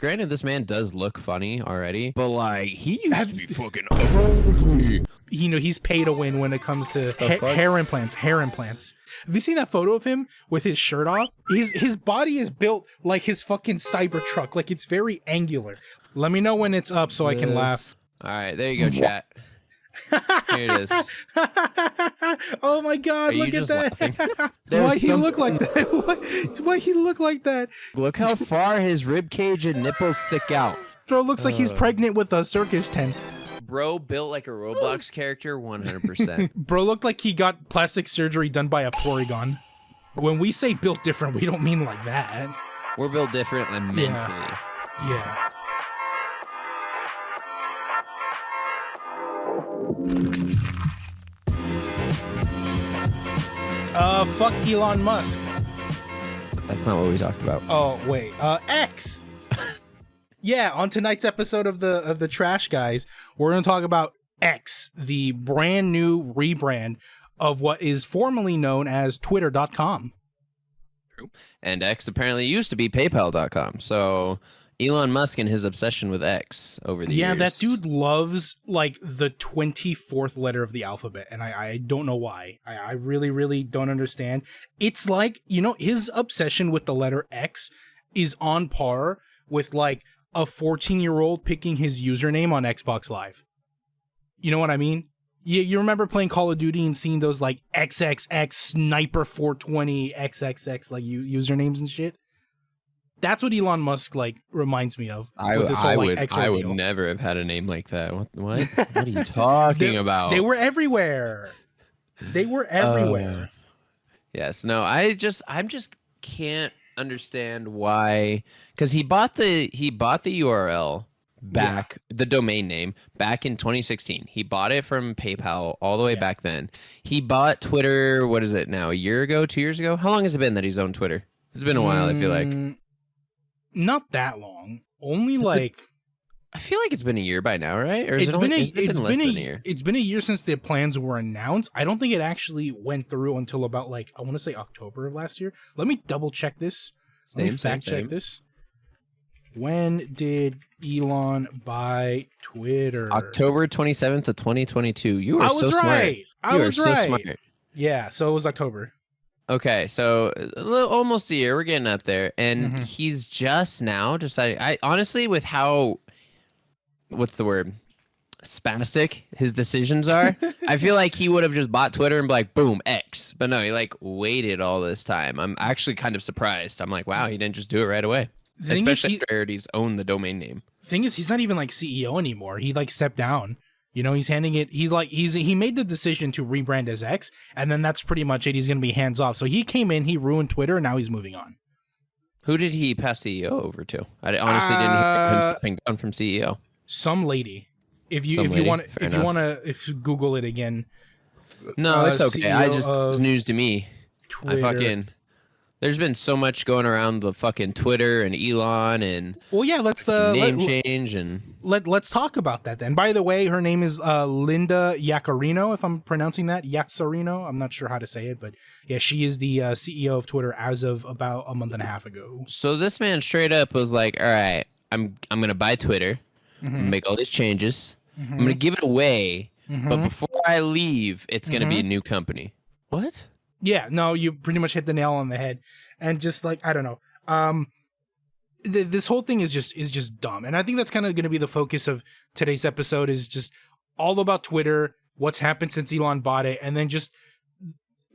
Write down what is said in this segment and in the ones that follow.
granted, this man does look funny already, but like he used to be fucking ugly. You know, he's pay to win when it comes to hair implants. Hair implants. Have you seen that photo of him with his shirt off? His body is built like his fucking Cybertruck. Like, it's very angular. Let me know when it's up so I can laugh. All right, there you go, chat. Here it is. Oh my god, look at that. Why he look like that? Why he look like that? Look how far his rib cage and nipples stick out. Bro looks like he's pregnant with a circus tent. Bro built like a Roblox character 100%. Bro looked like he got plastic surgery done by a Porygon. When we say built different, we don't mean like that. We're built different and mentally. Yeah. Fuck Elon Musk. That's not what we talked about. Oh, wait. X. Yeah, on tonight's episode of the Trash Guys, we're going to talk about X, the brand new rebrand of what is formerly known as Twitter.com. True. And X apparently used to be PayPal.com. So Elon Musk and his obsession with X over the years. Yeah, that dude loves like the 24th letter of the alphabet, and I don't know why. I really, really don't understand. It's like, you know, his obsession with the letter X is on par with like a 14-year-old picking his username on Xbox Live. You know what I mean? You remember playing Call of Duty and seeing those like XXX Sniper 420 XXX like usernames and shit? That's what Elon Musk like reminds me of. I would never have had a name like that. What are you talking about? They were everywhere. They were everywhere. Yes. No. I just can't understand why. Because he bought the URL back, the domain name back in 2016. He bought it from PayPal all the way back then. He bought Twitter. What is it now? A year ago? 2 years ago? How long has it been that he's owned Twitter? It's been a while. I feel like. Not that long. Only like I feel like it's been a year by now, right? Or it's been a year. It's been a year since the plans were announced. I don't think it actually went through until about like I want to say October of last year. Let me double check this. Let me fact check this. When did Elon buy Twitter? October 27th of 2022. You were so smart. I was right. Yeah, so it was October. Okay, so almost a year. We're getting up there, and he's just now deciding. I honestly, with how, what's the word, spastic his decisions are, I feel like he would have just bought Twitter and be like, boom, X. But no, he like waited all this time. I'm actually kind of surprised. I'm like, wow, he didn't just do it right away. Especially after Arity's owned the domain name. Thing is, he's not even like CEO anymore. He like stepped down. You know, he's handing it. He made the decision to rebrand as X, and then that's pretty much it. He's going to be hands off. So he came in, he ruined Twitter, and now he's moving on. Who did he pass CEO over to? I honestly didn't hear him stepping down from CEO. Some lady. If you want to Google it again. No, it's okay. It's news to me. Twitter. There's been so much going around the fucking Twitter and Elon and let's change and let's talk about that then. By the way, her name is Linda Yaccarino, if I'm pronouncing that Yaccarino. I'm not sure how to say it, but yeah, she is the CEO of Twitter as of about a month and a half ago. So this man straight up was like, "All right, I'm gonna buy Twitter, make all these changes, I'm gonna give it away, but before I leave, it's gonna be a new company." What? Yeah, no, you pretty much hit the nail on the head. And just like, I don't know. This whole thing is just dumb. And I think that's kind of going to be the focus of today's episode, is just all about Twitter, what's happened since Elon bought it, and then just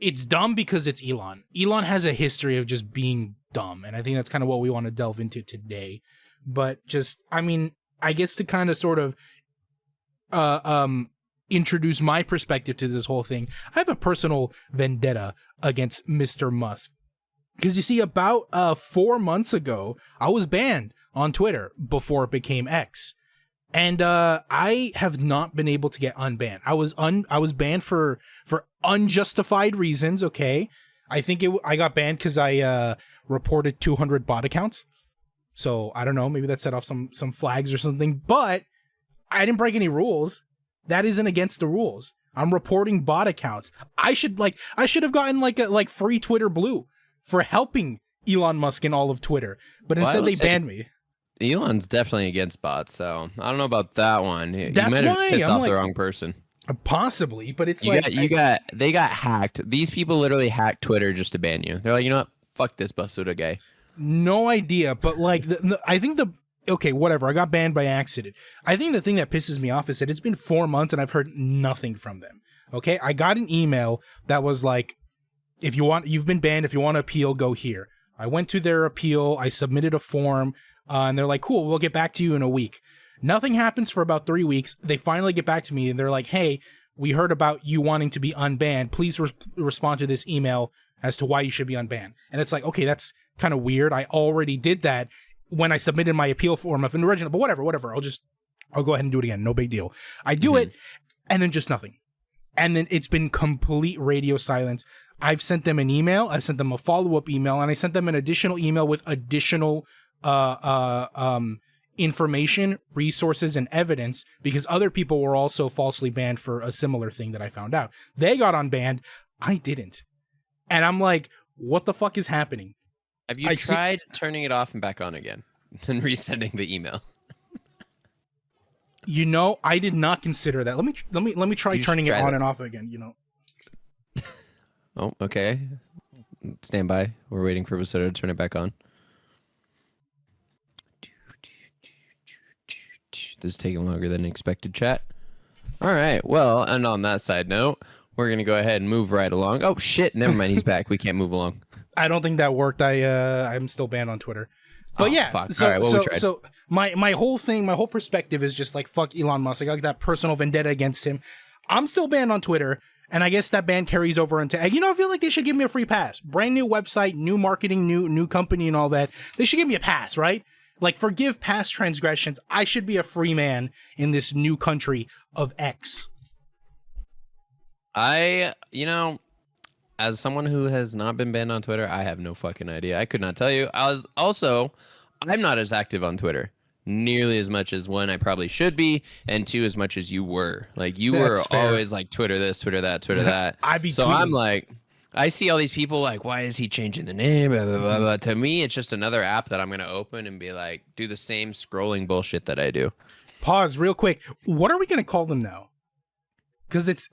it's dumb because it's Elon. Elon has a history of just being dumb, and I think that's kind of what we want to delve into today. But just, I mean, I guess to kind of sort of introduce my perspective to this whole thing, I have a personal vendetta against Mr. Musk. Because you see, about 4 months ago, I was banned on Twitter before it became X. And I have not been able to get unbanned. I was banned for unjustified reasons, okay? I think I got banned because I reported 200 bot accounts. So, I don't know, maybe that set off some flags or something. But I didn't break any rules. That isn't against the rules. I'm reporting bot accounts. I should have gotten like free Twitter Blue for helping Elon Musk and all of Twitter. But instead they banned me. Elon's definitely against bots, so I don't know about that one. You That's might have why pissed I'm off like, the wrong person. possibly, but it's They got hacked. These people literally hacked Twitter just to ban you. They're like, you know what? Fuck this Basuda guy. no idea. But like, I think okay, whatever. I got banned by accident. I think the thing that pisses me off is that it's been 4 months and I've heard nothing from them. Okay, I got an email that was like, if you want, you've been banned. If you want to appeal, go here. I went to their appeal. I submitted a form, and they're like, cool, we'll get back to you in a week. Nothing happens for about 3 weeks. They finally get back to me and they're like, hey, we heard about you wanting to be unbanned. Please respond to this email as to why you should be unbanned. And it's like, okay, that's kind of weird. I already did that when I submitted my appeal form of an original, but whatever. I'll go ahead and do it again. No big deal. I do it, and then just nothing. And then it's been complete radio silence. I've sent them an email. I sent them a follow-up email, and I sent them an additional email with additional information, resources, and evidence, because other people were also falsely banned for a similar thing that I found out. They got unbanned. I didn't. And I'm like, what the fuck is happening? Have you tried turning it off and back on again and resending the email? You know, I did not consider that. Let me try turning it on and off again, you know. Oh, okay. Stand by. We're waiting for Basota to turn it back on. This is taking longer than expected, chat. All right. Well, and on that side note, we're going to go ahead and move right along. Oh, shit. Never mind. He's back. We can't move along. I don't think that worked. I'm still banned on Twitter. But yeah, fuck. So, all right, well, we tried. So my whole perspective is just like, fuck Elon Musk. I got that personal vendetta against him. I'm still banned on Twitter, and I guess that ban carries over into, you know, I feel like they should give me a free pass. Brand new website, new marketing, new company and all that. They should give me a pass, right? Like, forgive past transgressions. I should be a free man in this new country of X. You know, as someone who has not been banned on Twitter, I have no fucking idea. I could not tell you. I'm not as active on Twitter nearly as much as one I probably should be, and two, as much as you were. Like, you were always like Twitter this, Twitter that, Twitter that. I'm like, I see all these people like, why is he changing the name? Blah, blah, blah, blah. To me, it's just another app that I'm going to open and be like, do the same scrolling bullshit that I do. Pause real quick. What are we going to call them now? Because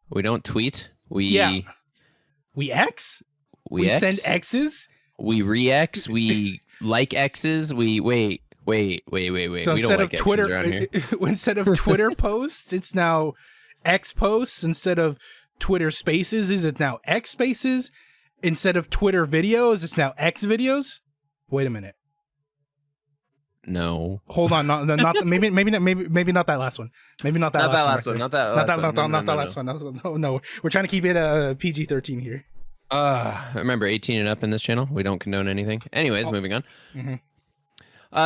we don't tweet. We X? We X? Send X's? We re-X? We like X's? Wait. So we instead don't of like Twitter, X's around here. instead of Twitter posts, it's now X posts. Instead of Twitter spaces, is it now X spaces? Instead of Twitter videos, it's now X videos? Wait a minute. No. Hold on, not maybe not that last one. Maybe not that last one. Not that last one. No. We're trying to keep it PG-13 here. Remember, 18 and up in this channel. We don't condone anything. Anyways, moving on. Mm-hmm.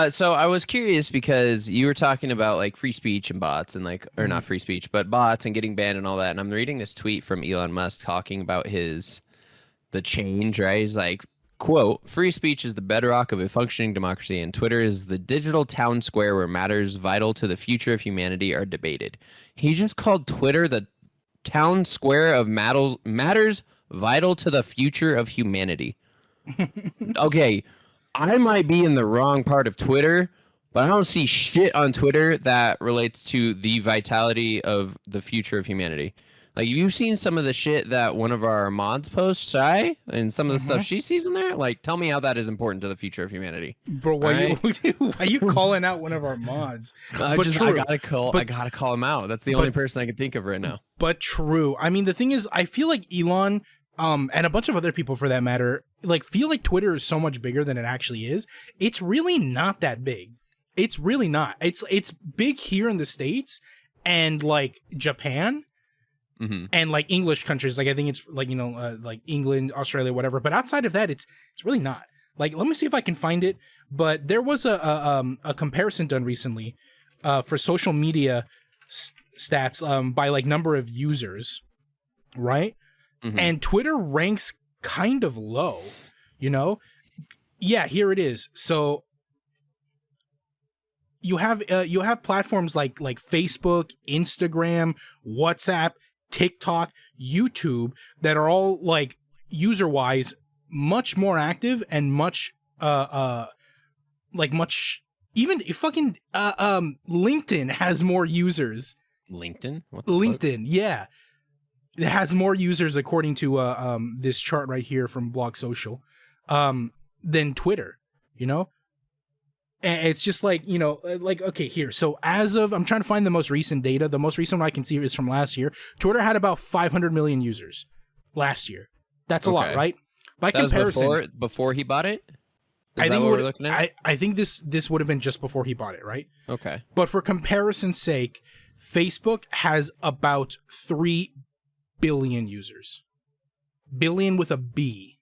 So I was curious because you were talking about like free speech and bots and like, or not free speech, but bots and getting banned and all that. And I'm reading this tweet from Elon Musk talking about the change, right? He's like, quote, free speech is the bedrock of a functioning democracy, and Twitter is the digital town square where matters vital to the future of humanity are debated. He just called Twitter the town square of matters vital to the future of humanity. Okay, I might be in the wrong part of Twitter, but I don't see shit on Twitter that relates to the vitality of the future of humanity. Like, you've seen some of the shit that one of our mods posts, Shy, and some of the stuff she sees in there. Like, tell me how that is important to the future of humanity. Bro, why are you calling out one of our mods? I gotta call him out. That's the only person I can think of right now. But true. I mean, the thing is, I feel like Elon, and a bunch of other people for that matter, like, feel like Twitter is so much bigger than it actually is. It's really not that big. It's really not. It's big here in the States and like Japan. Mm-hmm. And like English countries, like I think it's like, you know, like England, Australia, whatever. But outside of that, it's really not. Like, let me see if I can find it. But there was a comparison done recently for social media stats by like number of users, right? Mm-hmm. And Twitter ranks kind of low, you know? Yeah, here it is. So you have platforms like Facebook, Instagram, WhatsApp, TikTok, YouTube that are all like user-wise much more active and much Even fucking LinkedIn has more users. LinkedIn? What the LinkedIn, fuck? yeah. It has more users according to this chart right here from Blog Social than Twitter, you know? And it's just like, you know, like, okay, here. So as of, I'm trying to find the most recent data. The most recent one I can see is from last year. Twitter had about 500 million users last year. That's a lot, right? By That comparison, was before he bought it? Is I that think what we're looking at? I think this would have been just before he bought it, right? Okay. But for comparison's sake, Facebook has about 3 billion users. Billion with a B.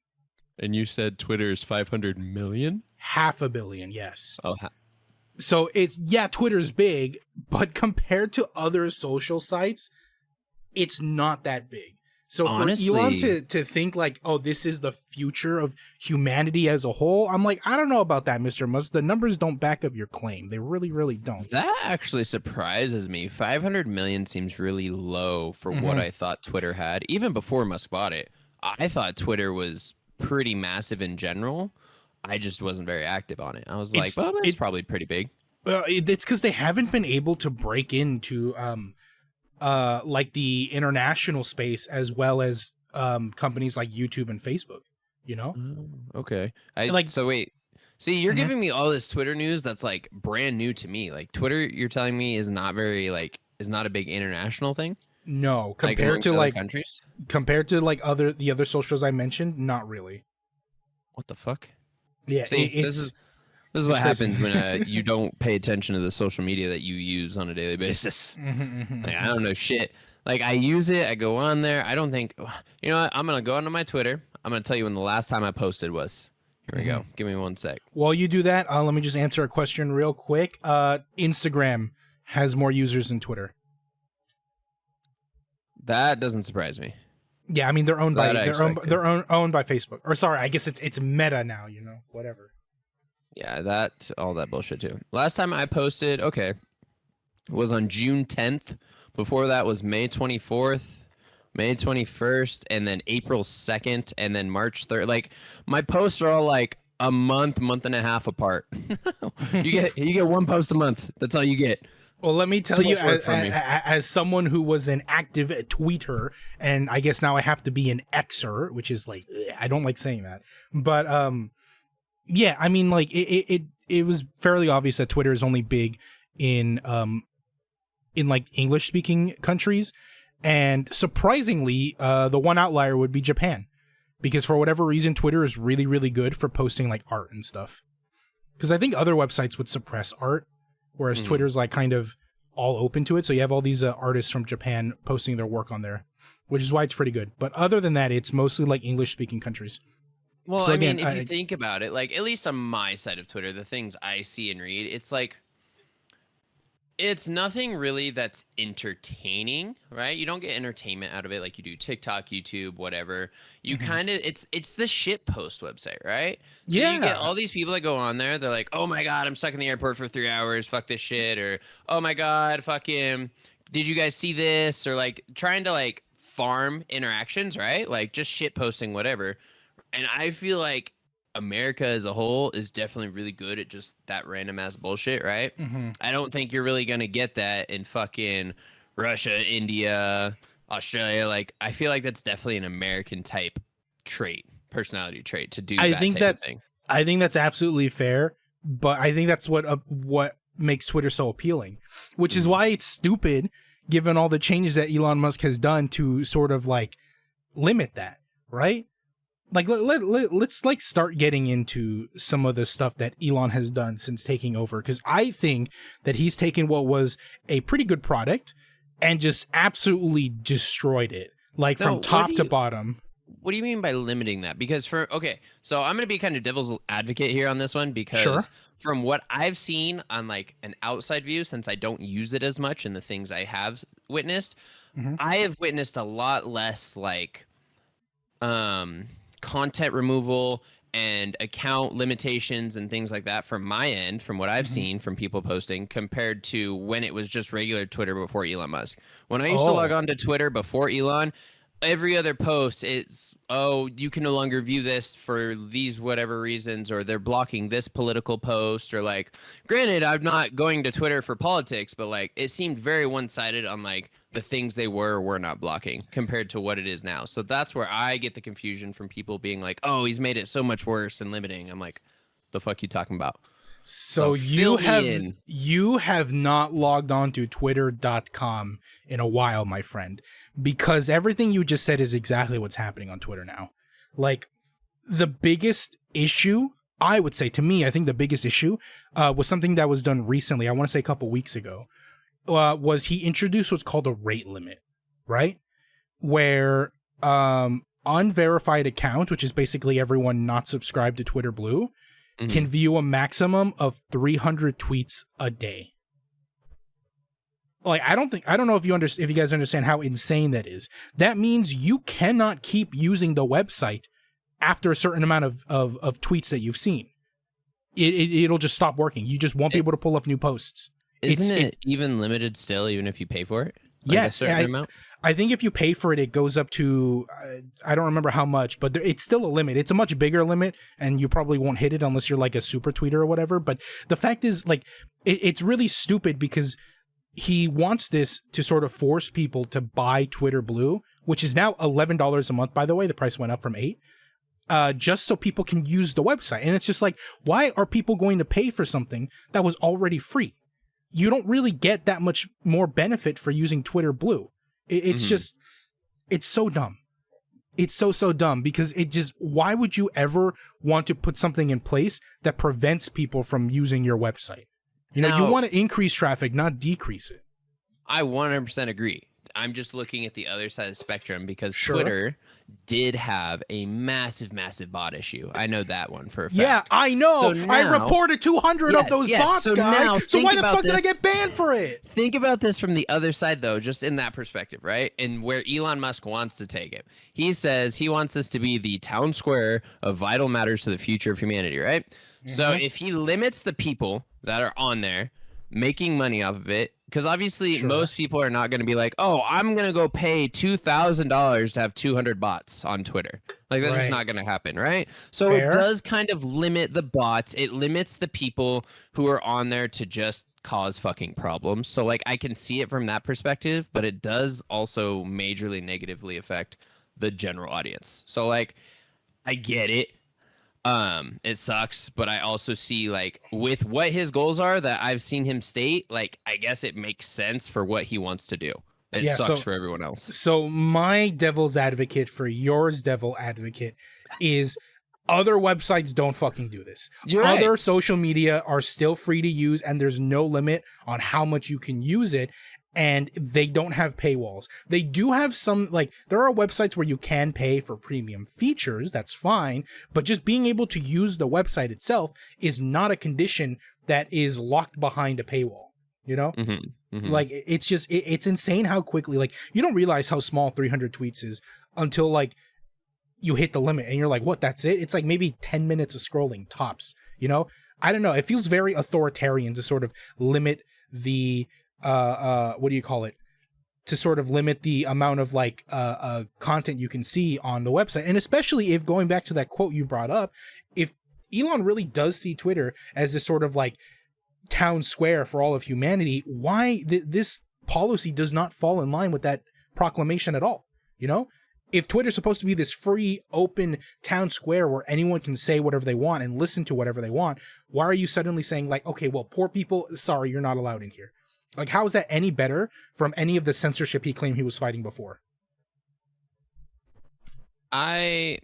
And you said Twitter is 500 million? 500 million, yes. Oh, So it's, yeah, Twitter's big, but compared to other social sites, it's not that big. So honestly, for Elon to think like, oh, this is the future of humanity as a whole, I'm like, I don't know about that, Mr. Musk. The numbers don't back up your claim. They really, really don't. that actually surprises me. 500 million seems really low for what I thought Twitter had, even before Musk bought it. I thought Twitter was pretty massive in general. I just wasn't very active on it. I was like, well, it's probably pretty big. It's because they haven't been able to break into like the international space as well as companies like YouTube and Facebook, you know? Okay. So wait. See, you're giving me all this Twitter news that's like brand new to me. Like Twitter, you're telling me is not a big international thing? No, compared to like countries? Compared to like the other socials I mentioned, not really. What the fuck? Yeah, see, this is what happens when you don't pay attention to the social media that you use on a daily basis. Like, I don't know shit. Like I use it, I go on there. I don't think, you know what? I'm gonna go onto my Twitter. I'm gonna tell you when the last time I posted was. Here we go. Give me 1 sec. While you do that, let me just answer a question real quick. Instagram has more users than Twitter. That doesn't surprise me. Yeah, I mean they're owned by owned by Facebook. Or sorry, I guess it's Meta now, you know, whatever. Yeah, all that bullshit too. Last time I posted, was on June 10th. Before that was May 24th, May 21st, and then April 2nd, and then March 3rd. Like my posts are all like a month and a half apart. you get one post a month. That's all you get. Well, let me tell you, as someone who was an active tweeter, and I guess now I have to be an Xer, which is like, I don't like saying that. But yeah, I mean, like it was fairly obvious that Twitter is only big in like English speaking countries, and surprisingly, the one outlier would be Japan, because for whatever reason, Twitter is really, really good for posting like art and stuff. Because I think other websites would suppress art. Whereas Twitter's like kind of all open to it. So you have all these artists from Japan posting their work on there, which is why it's pretty good. But other than that, it's mostly like English speaking countries. Well, so again, if you think about it, like at least on my side of Twitter, the things I see and read, it's like, it's nothing really that's entertaining, right? You don't get entertainment out of it like you do TikTok, YouTube, whatever. You kind of, it's the shit post website, right? So yeah. You get all these people that go on there. They're like, oh my God, I'm stuck in the airport for 3 hours. Fuck this shit. Or, oh my God, fucking, did you guys see this? Or like trying to like farm interactions, right? Like just shit posting, whatever. And I feel like America as a whole is definitely really good at just that random ass bullshit, right? I don't think you're really gonna get that in fucking Russia, India, Australia. Like, I feel like that's definitely an American type trait, personality trait to do that type of thing. I think that's absolutely fair, but I think that's what makes Twitter so appealing, which is why it's stupid, given all the changes that Elon Musk has done to sort of like limit that, right? Like let's like start getting into some of the stuff that Elon has done since taking over, because I think that he's taken what was a pretty good product and just absolutely destroyed it, like from top to bottom. What do you mean by limiting that? Because so I'm going to be kind of devil's advocate here on this one, because from what I've seen on like an outside view, since I don't use it as much and the things I have witnessed, I have witnessed a lot less like content removal and account limitations and things like that from my end, from what I've seen from people posting, compared to when it was just regular Twitter before Elon Musk. When I used to log on to Twitter before Elon, every other post it's, oh, you can no longer view this for these whatever reasons, or they're blocking this political post, or like, granted, I'm not going to Twitter for politics, but like it seemed very one-sided on like the things they were or were not blocking compared to what it is now. So that's where I get the confusion from people being like, oh, he's made it so much worse and limiting. I'm like, the fuck you talking about? So you have not logged on to twitter.com in a while, my friend, because everything you just said is exactly what's happening on Twitter now. Like, the biggest issue, I would say, to me, I think the biggest issue was something that was done recently. I want to say a couple weeks ago, was he introduced what's called a rate limit, right? Where unverified account, which is basically everyone not subscribed to Twitter Blue, can view a maximum of 300 tweets a day. Like, I don't know if you guys understand how insane that is. That means you cannot keep using the website after a certain amount of tweets that you've seen. It'll just stop working. You just won't be able to pull up new posts. Isn't it even limited still, even if you pay for it? Like yes, a certain amount? I think if you pay for it, it goes up to, I don't remember how much, but it's still a limit. It's a much bigger limit, and you probably won't hit it unless you're like a super tweeter or whatever. But the fact is, like, it's really stupid because he wants this to sort of force people to buy Twitter Blue, which is now $11 a month, by the way. The price went up from $8, just so people can use the website. And it's just like, why are people going to pay for something that was already free? You don't really get that much more benefit for using Twitter Blue. It's just, it's so dumb. It's so dumb because it just, why would you ever want to put something in place that prevents people from using your website? You know, you want to increase traffic, not decrease it. I 100% agree. I'm just looking at the other side of the spectrum because Twitter did have a massive bot issue. I know that one for a fact. Yeah, I know. So now, I reported 200 of those bots, so guys. So why the fuck did I get banned for it? Think about this from the other side, though, just in that perspective, right? And where Elon Musk wants to take it. He says he wants this to be the town square of vital matters to the future of humanity, right? So if he limits the people that are on there making money off of it, because obviously most people are not going to be like, oh, I'm going to go pay $2,000 to have 200 bots on Twitter. Like, that's just not going to happen, right? So it does kind of limit the bots. It limits the people who are on there to just cause fucking problems. So, like, I can see it from that perspective, but it does also majorly negatively affect the general audience. So, like, I get it. It sucks, but I also see, like, with what his goals are that I've seen him state, like, I guess it makes sense for what he wants to do. It sucks for everyone else. So my devil's advocate for yours devil advocate is other websites don't fucking do this. Other social media are still free to use, and there's no limit on how much you can use it. And they don't have paywalls. They do have some, like, there are websites where you can pay for premium features. That's fine. But just being able to use the website itself is not a condition that is locked behind a paywall. You know? Like, it's just, it's insane how quickly, like, you don't realize how small 300 tweets is until, like, you hit the limit and you're like, what, that's it? It's like maybe 10 minutes of scrolling tops, you know? I don't know. It feels very authoritarian to sort of limit the, what do you call it? To sort of limit the amount of, like, content you can see on the website. And especially if, going back to that quote you brought up, if Elon really does see Twitter as this sort of, like, town square for all of humanity, why this policy does not fall in line with that proclamation at all? You know? If Twitter's supposed to be this free, open town square where anyone can say whatever they want and listen to whatever they want, why are you suddenly saying, like, okay, well, poor people, sorry, you're not allowed in here? Like, how is that any better from any of the censorship he claimed he was fighting before? I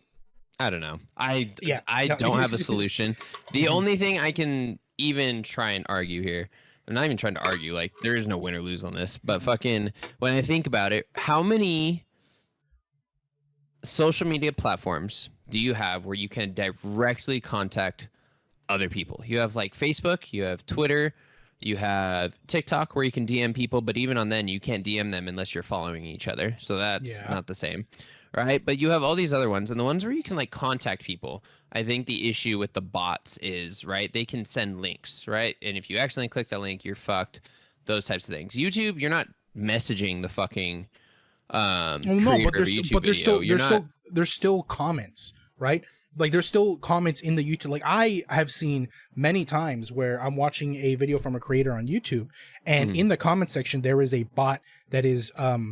don't know. I don't have a solution. The only thing I can even try and argue here, I'm not even trying to argue, like, there is no win or lose on this, but fucking, when I think about it, how many social media platforms do you have where you can directly contact other people? You have, like, Facebook, you have Twitter, you have TikTok where you can DM people, but even on then you can't DM them unless you're following each other. So that's not the same, right? But you have all these other ones, and the ones where you can, like, contact people. I think the issue with the bots is, right, they can send links, right? And if you accidentally click the link, you're fucked. Those types of things. YouTube, you're not messaging the fucking Well, no, but creator of a YouTube video. there's still comments, right? Like there's still comments in the YouTube. Like I have seen many times where I'm watching a video from a creator on YouTube, and in the comment section there is a bot that is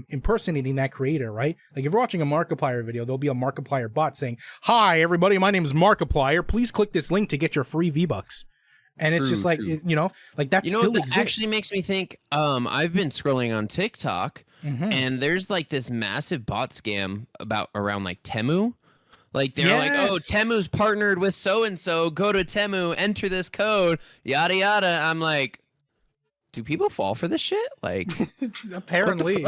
impersonating that creator, right? Like if you're watching a Markiplier video, there'll be a Markiplier bot saying, "Hi everybody, my name is Markiplier. Please click this link to get your free V-Bucks." And it's just like like that still exists. Actually makes me think. I've been scrolling on TikTok, and there's like this massive bot scam around like Temu. Like they're like, oh, Temu's partnered with so and so. Go to Temu, enter this code, yada yada. I'm like, do people fall for this shit? Like, apparently,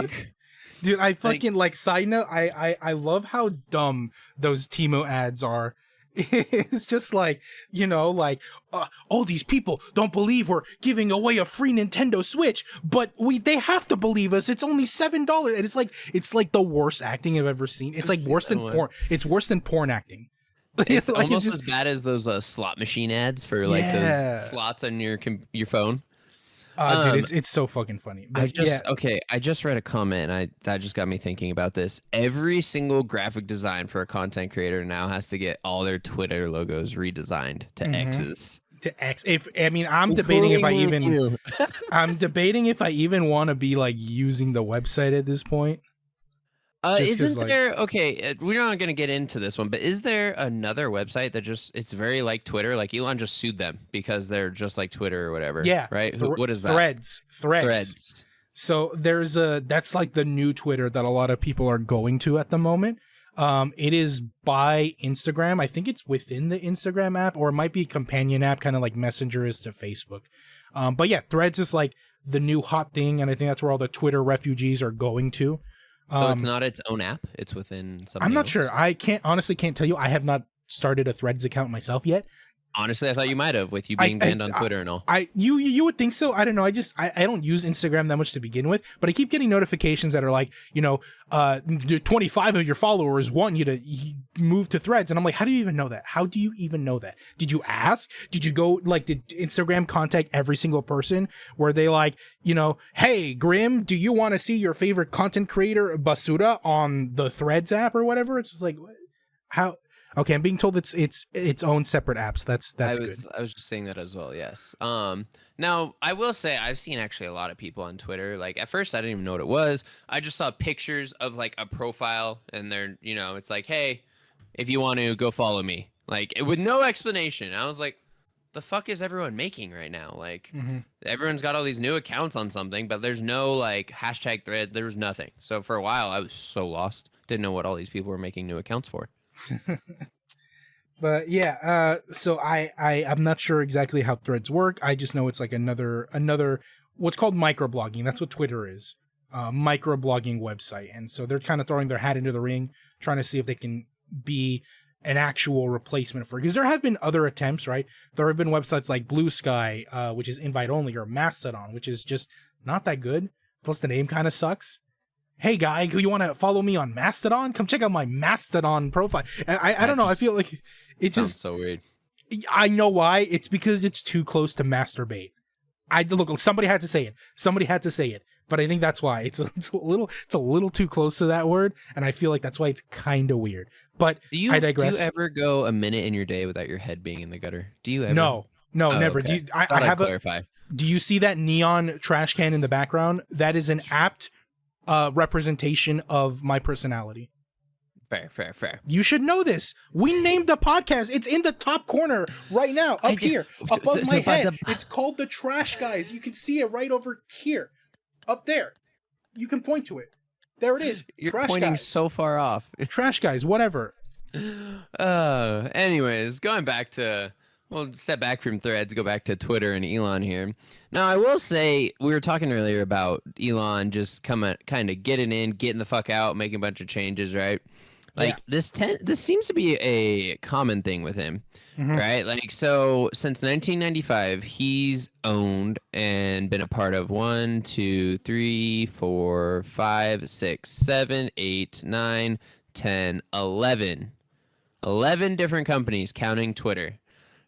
dude. I fucking like. Side note, I love how dumb those Temu ads are. It's just like, like, oh, these people don't believe we're giving away a free Nintendo Switch, but they have to believe us. It's only $7, and it's like the worst acting I've ever seen. It's like worse than porn. It's worse than porn acting. It's like almost as bad as those slot machine ads for like those slots on your phone. Dude, it's so fucking funny. But, I just read a comment, and that just got me thinking about this. Every single graphic design for a content creator now has to get all their Twitter logos redesigned to X's. To X. I'm debating if I even I'm debating if I even want to be like using the website at this point. Isn't there we're not going to get into this one, but is there another website that it's very like Twitter? Like Elon just sued them because they're just like Twitter or whatever. Yeah. Right. What is that? Threads. So that's like the new Twitter that a lot of people are going to at the moment. It is by Instagram. I think it's within the Instagram app, or it might be a companion app, kind of like Messenger is to Facebook. But yeah, Threads is like the new hot thing, and I think that's where all the Twitter refugees are going to. So it's not its own app. It's within something. I'm not else? sure. I honestly can't tell you. I have not started a Threads account myself yet. Honestly, I thought you might have, with you being banned on Twitter and all. You would think so. I don't know. I don't use Instagram that much to begin with, but I keep getting notifications that are like, 25 of your followers want you to move to Threads, and I'm like, how do you even know that? How do you even know that? Did you ask? Did you go did Instagram contact every single person? Were they like, hey Grim, do you want to see your favorite content creator Basura on the Threads app or whatever? It's like, how? Okay, I'm being told it's its own separate apps. That's good. I was just saying that as well. Yes. Now I will say I've seen actually a lot of people on Twitter. Like at first I didn't even know what it was. I just saw pictures of like a profile, and they're it's like, hey, if you want to go follow me, like with no explanation. I was like, the fuck is everyone making right now? Like everyone's got all these new accounts on something, but there's no like hashtag thread. There was nothing. So for a while I was so lost. Didn't know what all these people were making new accounts for. But yeah, so I'm not sure exactly how Threads work. I just know it's like another what's called microblogging. That's what Twitter is, microblogging website. And so they're kind of throwing their hat into the ring, trying to see if they can be an actual replacement for it. Because there have been other attempts, right? There have been websites like Blue Sky, which is invite only, or Mastodon, which is just not that good. Plus the name kind of sucks. Hey guy, you want to follow me on Mastodon? Come check out my Mastodon profile. I don't know. I feel like it sounds so weird. I know why. It's because it's too close to masturbate. Look, somebody had to say it. But I think that's why it's a little too close to that word, and I feel like that's why it's kind of weird. But I digress. Do you ever go a minute in your day without your head being in the gutter? Do you ever? No, never. Okay. I have clarify. Do you see that neon trash can in the background? That is an apt representation of my personality. Fair. You should know this. We named the podcast. It's in the top corner right now, up here, above my head. It's called The Trash Guys. You can see it right over here, up there. You can point to it. There it is. You're Trash pointing Guys. so far off. Trash Guys, whatever. Anyways, going back to... We'll step back from Threads, go back to Twitter and Elon here. Now, I will say, we were talking earlier about Elon just kind of getting the fuck out, making a bunch of changes, right? Like, this seems to be a common thing with him, right? Like, so, since 1995, he's owned and been a part of 1, 2, 3, 4, 5, 6, 7, 8, 9, 10, 11. 11 different companies, counting Twitter.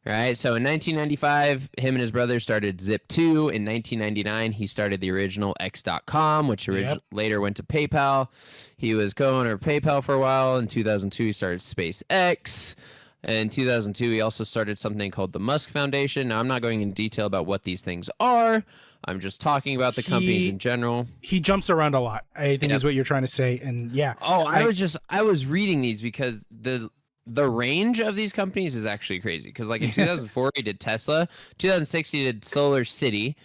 Right. So in 1995, him and his brother started Zip2. In 1999, he started the original X.com, which later went to PayPal. He was co-owner of PayPal for a while. In 2002, he started SpaceX. In 2002, he also started something called the Musk Foundation. Now, I'm not going in detail about what these things are. I'm just talking about the companies in general. He jumps around a lot, I think is what you're trying to say. And yeah. Oh, I was reading these because the range of these companies is actually crazy. Because like in 2004, he did Tesla. 2006, he did Solar City.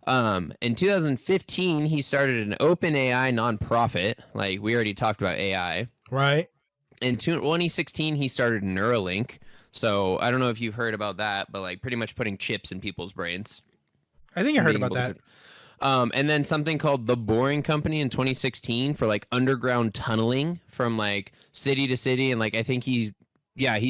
In 2015, he started an open AI nonprofit. Like we already talked about AI. Right. In 2016, he started Neuralink. So I don't know if you've heard about that, but like pretty much putting chips in people's brains. I think I heard about that. And then something called The Boring Company in 2016 for like underground tunneling from like city to city. And like I think he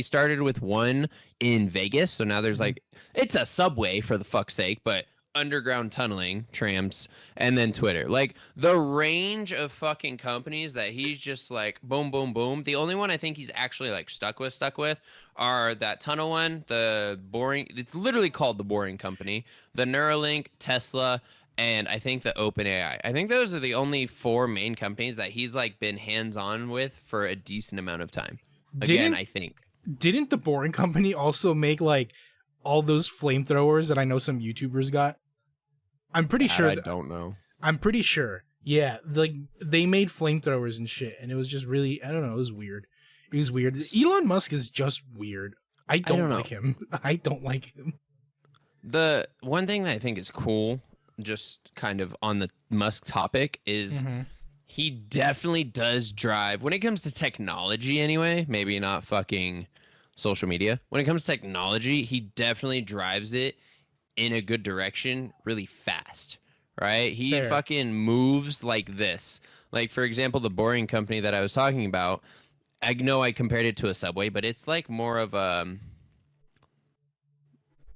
started with one in Vegas. So now there's like, it's a subway for the fuck's sake, but underground tunneling, trams, and then Twitter. Like the range of fucking companies that he's just like boom, boom, boom. The only one I think he's actually like stuck with are that tunnel one, it's literally called The Boring Company, the Neuralink, Tesla, and I think the OpenAI. I think those are the only 4 main companies that he's like been hands-on with for a decent amount of time. Again, I think. Didn't The Boring Company also make like all those flamethrowers that I know some YouTubers got? I'm pretty sure. I don't know. I'm pretty sure. Yeah, like they made flamethrowers and shit, and it was just really, I don't know, it was weird. It was weird. Elon Musk is just weird. I don't like him. I don't like him. The one thing that I think is cool, just kind of on the Musk topic, is he definitely does drive, when it comes to technology anyway, maybe not fucking social media. When it comes to technology, he definitely drives it in a good direction really fast, right? He fucking moves like this. Like, for example, the Boring Company that I was talking about, I know I compared it to a subway, but it's like more of a...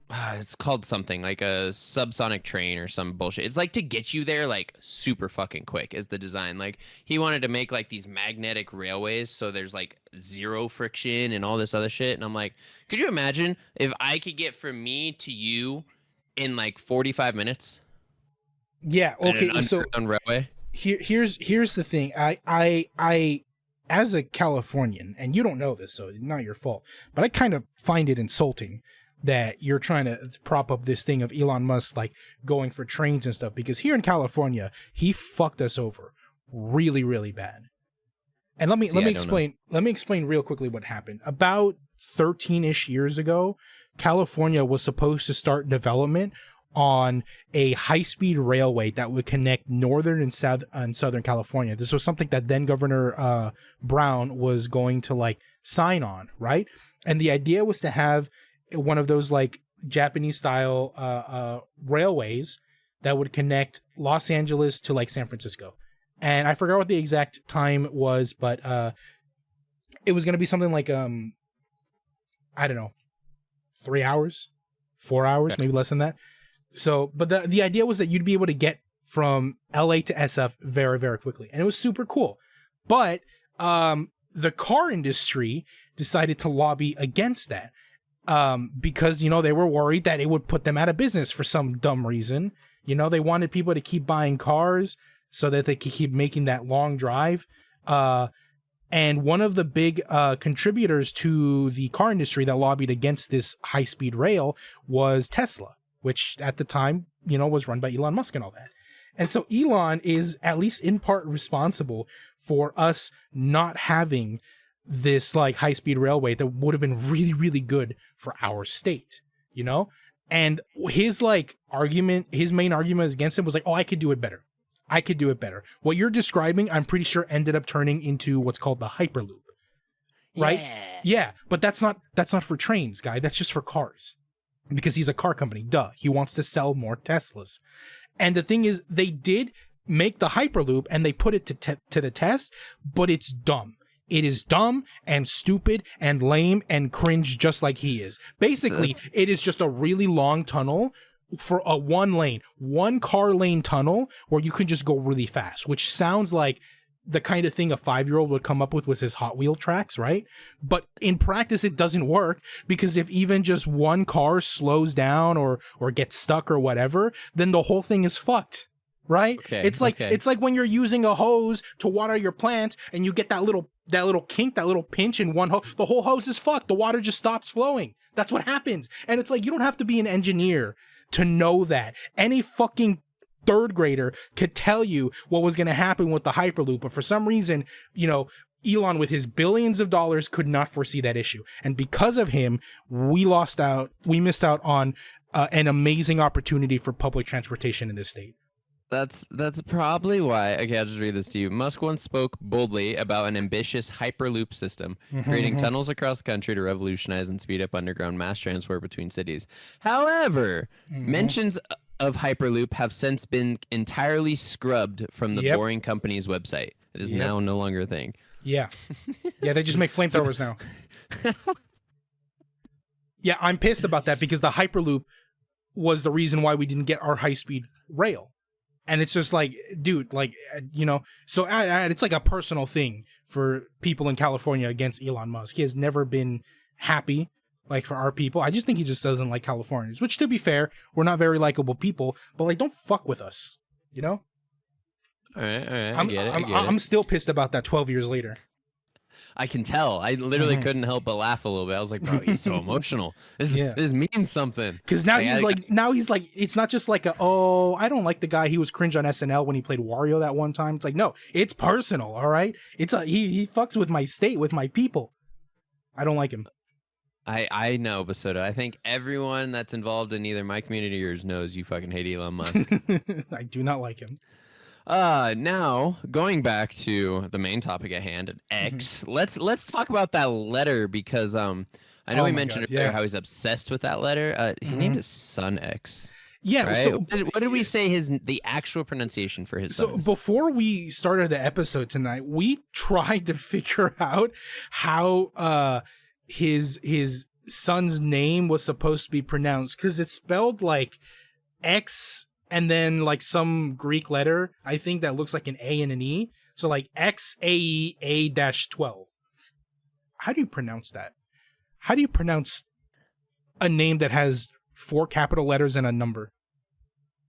it's called something like a subsonic train or some bullshit. It's like to get you there like super fucking quick is the design. Like he wanted to make like these magnetic railways so there's like zero friction and all this other shit. And I'm like, could you imagine if I could get from me to you in like 45 minutes? Yeah. Okay. So railway. Here's the thing. I as a Californian, and you don't know this, so it's not your fault, but I kind of find it insulting that you're trying to prop up this thing of Elon Musk like going for trains and stuff, because here in California, he fucked us over really, really bad. And let me explain real quickly what happened. About 13-ish years ago, California was supposed to start development on a high-speed railway that would connect northern and southern California. This was something that then Governor Brown was going to like sign on, right? And the idea was to have one of those like Japanese style railways that would connect Los Angeles to like San Francisco. And I forgot what the exact time was, but it was going to be something like I don't know, 3 hours, 4 hours, maybe less than that. So, but the idea was that you'd be able to get from LA to SF very, very quickly. And it was super cool. But the car industry decided to lobby against that. Because, you know, they were worried that it would put them out of business for some dumb reason. You know, they wanted people to keep buying cars so that they could keep making that long drive. And one of the big contributors to the car industry that lobbied against this high-speed rail was Tesla, which at the time, you know, was run by Elon Musk and all that. And so Elon is at least in part responsible for us not having this like high-speed railway that would have been really, really good for our state, you know? And his like argument, his main argument against it was like, oh, I could do it better. I could do it better. What you're describing, I'm pretty sure ended up turning into what's called the Hyperloop. Right? Yeah, but that's not for trains, guy. That's just for cars. Because he's a car company. Duh. He wants to sell more Teslas. And the thing is, they did make the Hyperloop and they put it to the test, but it's dumb. It is dumb and stupid and lame and cringe just like he is. Basically, it is just a really long tunnel for a one car lane tunnel where you can just go really fast, which sounds like the kind of thing a 5-year-old would come up with his Hot Wheel tracks, right? But in practice, it doesn't work, because if even just one car slows down or gets stuck or whatever, then the whole thing is fucked, right? Okay, it's like when you're using a hose to water your plant and you get that little kink, that little pinch in one hose, the whole hose is fucked. The water just stops flowing. That's what happens. And it's like, you don't have to be an engineer to know that. Any fucking third grader could tell you what was going to happen with the Hyperloop, but for some reason, Elon with his billions of dollars could not foresee that issue, and because of him, we missed out on an amazing opportunity for public transportation in this state. That's probably why. Okay, I'll just read this to you. Musk once spoke boldly about an ambitious Hyperloop system, creating tunnels across the country to revolutionize and speed up underground mass transport between cities. However, mentions of Hyperloop have since been entirely scrubbed from the Boring Company's website. It is now no longer a thing. Yeah. Yeah, they just make flamethrowers now. Yeah, I'm pissed about that, because the Hyperloop was the reason why we didn't get our high-speed rail. And it's just like, dude, so it's like a personal thing for people in California against Elon Musk. He has never been happy, like, for our people. I just think he just doesn't like Californians, which, to be fair, we're not very likable people, but, like, don't fuck with us, All right, I get it. I'm still pissed about that 12 years later. I can tell. I literally couldn't help but laugh a little bit. I was like, bro, he's so emotional. This means something. Because now he's like, it's not just like I don't like the guy. He was cringe on SNL when he played Wario that one time. It's like, no, it's personal. All right. He fucks with my state, with my people. I don't like him. I know, Basoda. I think everyone that's involved in either my community or yours knows you fucking hate Elon Musk. I do not like him. Now going back to the main topic at hand, X. Let's talk about that letter, because I know he mentioned earlier how he's obsessed with that letter. He named his son X. Yeah. Right? So what did we say the actual pronunciation for his son? So before we started the episode tonight, we tried to figure out how his son's name was supposed to be pronounced, because it's spelled like X and then like some Greek letter, I think, that looks like an A and an E. So like XAEA-12. How do you pronounce that? How do you pronounce a name that has 4 capital letters and a number?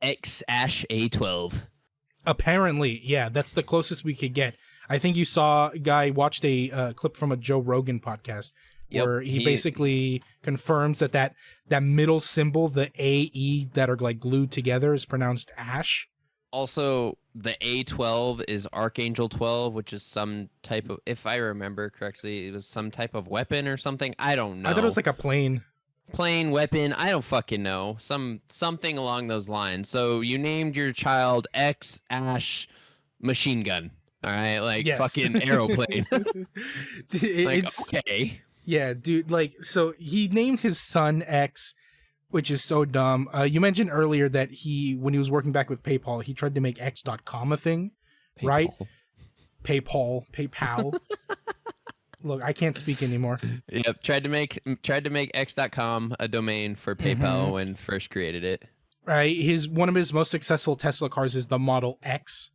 XAA-12. Apparently, yeah, that's the closest we could get. I think you saw a guy watched a clip from a Joe Rogan podcast where he basically confirms that middle symbol, the AE that are like glued together, is pronounced ash. Also, the A12 is Archangel 12, which is some type of, if I remember correctly, it was some type of weapon or something. I don't know. I thought it was like a plane weapon. I don't fucking know. Something along those lines. So you named your child X Ash Machine Gun. All right, like fucking aeroplane. Okay. Yeah, dude, like, so he named his son X, which is so dumb. You mentioned earlier that when he was working back with PayPal, he tried to make X.com a thing, right? PayPal. Look, I can't speak anymore. Yep, tried to make X.com a domain for PayPal when first created it. Right, one of his most successful Tesla cars is the Model X.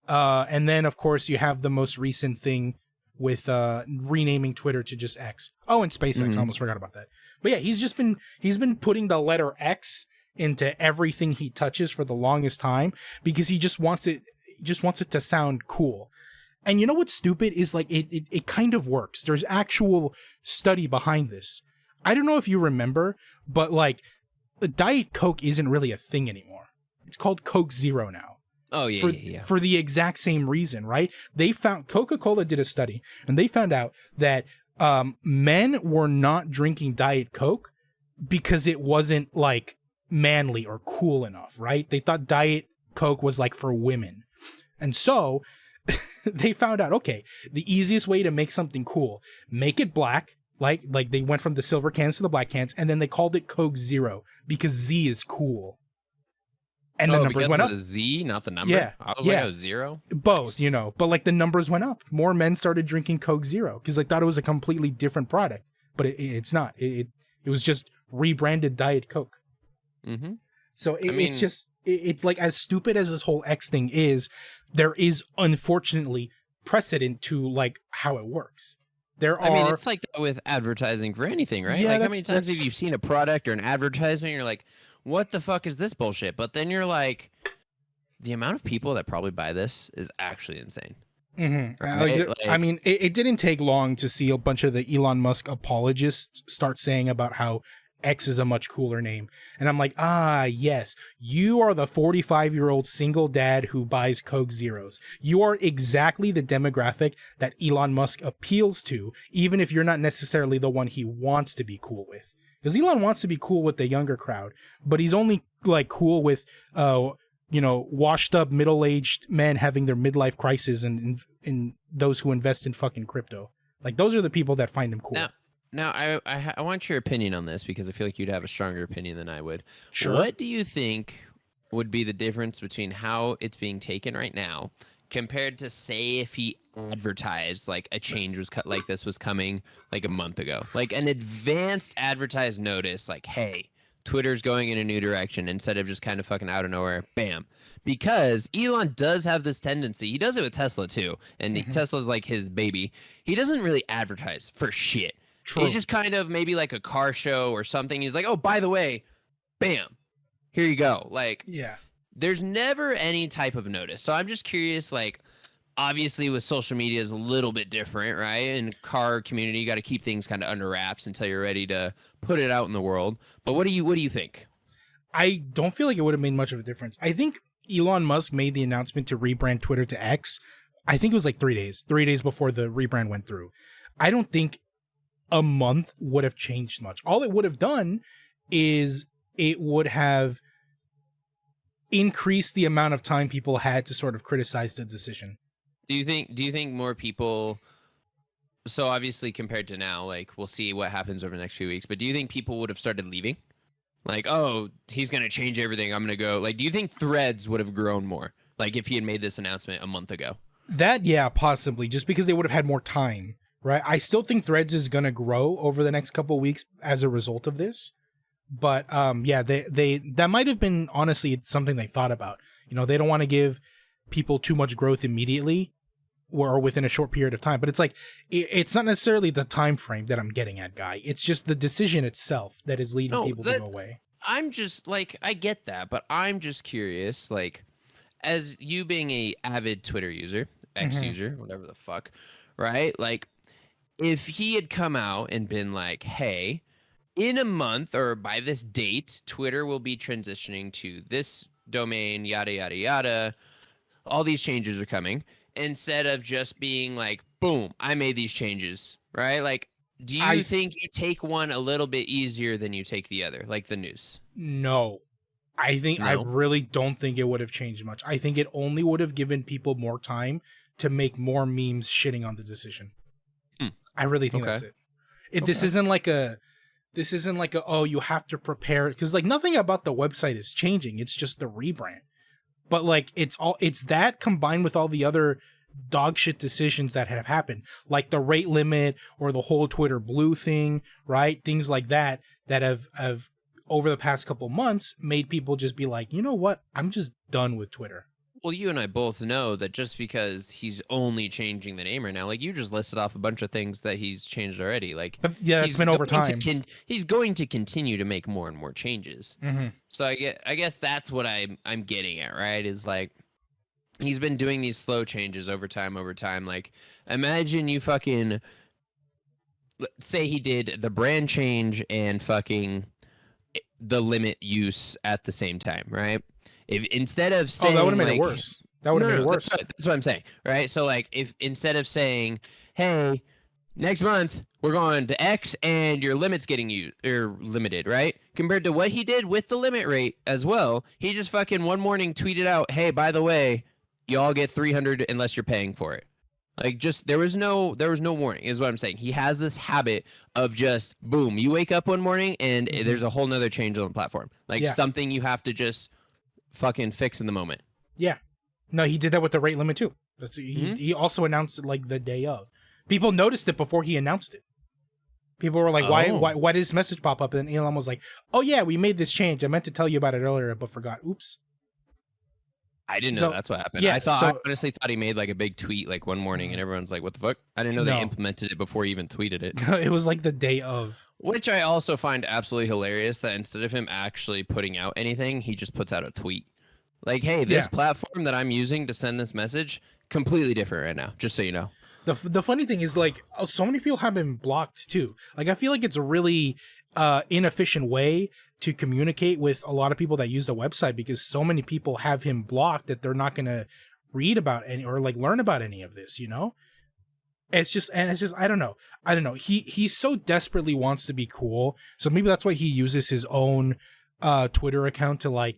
And then, of course, you have the most recent thing with renaming Twitter to just X. Oh, and SpaceX. I almost forgot about that. But yeah, he's been putting the letter X into everything he touches for the longest time, because he just wants it to sound cool. And you know what's stupid is, like, it kind of works. There's actual study behind this. I don't know if you remember, but like, Diet Coke isn't really a thing anymore. It's called Coke Zero now. Oh, yeah, For the exact same reason, right? Coca-Cola did a study, and they found out that men were not drinking Diet Coke because it wasn't, like, manly or cool enough, right? They thought Diet Coke was, like, for women. And so they found out, okay, the easiest way to make something cool, make it black, like they went from the silver cans to the black cans, and then they called it Coke Zero because Z is cool. And the numbers went up. The Z, not the number? Yeah. I was like, oh, zero? Both, but like the numbers went up. More men started drinking Coke Zero because they thought it was a completely different product. But it's not. It was just rebranded Diet Coke. Mm-hmm. So it's like, as stupid as this whole X thing is, there is unfortunately precedent to like how it works. I mean, it's like that with advertising for anything, right? Yeah, Like, how many times have you seen a product or an advertisement, and you're like, what the fuck is this bullshit? But then you're like, the amount of people that probably buy this is actually insane. Mm-hmm. Right? I mean, it didn't take long to see a bunch of the Elon Musk apologists start saying about how X is a much cooler name. And I'm like, yes, you are the 45-year-old single dad who buys Coke Zeros. You are exactly the demographic that Elon Musk appeals to, even if you're not necessarily the one he wants to be cool with. Because Elon wants to be cool with the younger crowd, but he's only like cool with, washed up middle-aged men having their midlife crisis and those who invest in fucking crypto. Like, those are the people that find him cool. Now, I want your opinion on this because I feel like you'd have a stronger opinion than I would. Sure. What do you think would be the difference between how it's being taken right now compared to, say, if he advertised like a change was cut like this was coming like a month ago, like an advanced advertised notice, like, hey, Twitter's going in a new direction, instead of just kind of fucking out of nowhere, bam. Because Elon does have this tendency. He does it with Tesla too, and Tesla's like his baby. He doesn't really advertise for shit. True. It's just kind of maybe like a car show or something. He's like, oh, by the way, bam, here you go. Like, yeah, there's never any type of notice. So I'm just curious, like, obviously with social media is a little bit different, right? In car community, you got to keep things kind of under wraps until you're ready to put it out in the world. But what do you think? I don't feel like it would have made much of a difference. I think Elon Musk made the announcement to rebrand Twitter to X. I think it was like 3 days before the rebrand went through. I don't think a month would have changed much. All it would have done is it would have increased the amount of time people had to sort of criticize the decision. Do you think more people, so obviously compared to now, like, we'll see what happens over the next few weeks, but do you think people would have started leaving? Like, oh, he's going to change everything, I'm going to go. Like, do you think threads would have grown more? Like, if he had made this announcement a month ago? That, yeah, possibly, just because they would have had more time. Right, I still think Threads is gonna grow over the next couple of weeks as a result of this, but yeah, they that might have been honestly something they thought about. You know, they don't want to give people too much growth immediately or within a short period of time. But it's like it's not necessarily the time frame that I'm getting at, Guy. It's just the decision itself that is leading people to go away. I'm just like, I get that, but I'm just curious, like, as you being a avid Twitter user, X user, whatever the fuck, right? Like, if he had come out and been like, hey, in a month or by this date, Twitter will be transitioning to this domain, yada, yada, yada. All these changes are coming. Instead of just being like, boom, I made these changes, right? Like, do you think you take one a little bit easier than you take the other, like the news? No. I really don't think it would have changed much. I think it only would have given people more time to make more memes shitting on the decision. I really think that's it. This isn't like a oh, you have to prepare, because like nothing about the website is changing. It's just the rebrand. But like it's that combined with all the other dog shit decisions that have happened, like the rate limit or the whole Twitter Blue thing, right? Things like that have over the past couple months made people just be like, you know what? I'm just done with Twitter. Well, you and I both know that just because he's only changing the name right now, like you just listed off a bunch of things that he's changed already. Like, but yeah, it's been over time. He's going to continue to make more and more changes. Mm-hmm. So I guess that's what I'm getting at, right? Is like, he's been doing these slow changes over time. Like, imagine you fucking say he did the brand change and fucking the limit use at the same time, right? If instead of saying, that would have made it worse. That would have made it worse. That's what I'm saying, right? So like, if instead of saying, hey, next month we're going to X and your limit's getting limited, right? Compared to what he did with the limit rate as well, he just fucking one morning tweeted out, hey, by the way, y'all get 300 unless you're paying for it. Like, just there was no warning is what I'm saying. He has this habit of just boom, you wake up one morning and there's a whole nother change on the platform, like something you have to just fucking fix in the moment. Yeah. No, he did that with the rate limit too. He also announced it like the day of. People noticed it before he announced it. People were like, why did this message pop up? And Elon was like, oh yeah, we made this change. I meant to tell you about it earlier, but forgot. Oops. I didn't know So that's what happened. yeah, I so honestly thought he made like a big tweet like one morning, and everyone's like, "What the fuck?" I didn't know they no, implemented it before he even tweeted it. it was like the day of. Which I also find absolutely hilarious that instead of him actually putting out anything, he just puts out a tweet. Like, hey, this Yeah. platform that I'm using to send this message, completely different right now, just so you know. The funny thing is, like, so many people have been blocked too. Like, I feel like it's a really inefficient way to communicate with a lot of people that use the website, because so many people have him blocked that they're not going to read about any or like learn about any of this, you know? It's just I don't know. He so desperately wants to be cool. So maybe that's why he uses his own Twitter account to like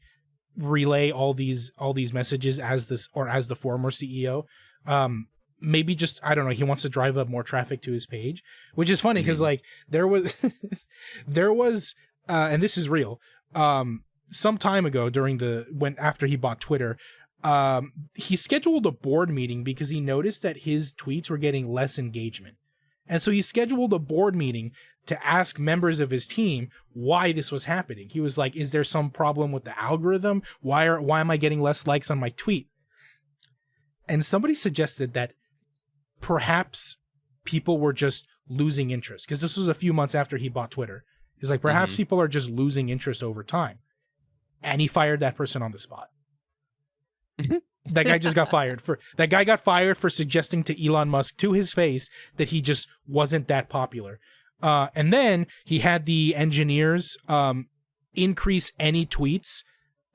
relay all these messages as the former CEO. Maybe just, I don't know, he wants to drive up more traffic to his page, which is funny because like there was and this is real, some time ago after he bought Twitter, he scheduled a board meeting because he noticed that his tweets were getting less engagement. And so he scheduled a board meeting to ask members of his team why this was happening. He was like, is there some problem with the algorithm? Why am I getting less likes on my tweet? And somebody suggested that perhaps people were just losing interest, because this was a few months after he bought Twitter. He's like, perhaps people are just losing interest over time. And he fired that person on the spot. That guy got fired for suggesting to Elon Musk to his face that he just wasn't that popular. And then he had the engineers increase any tweets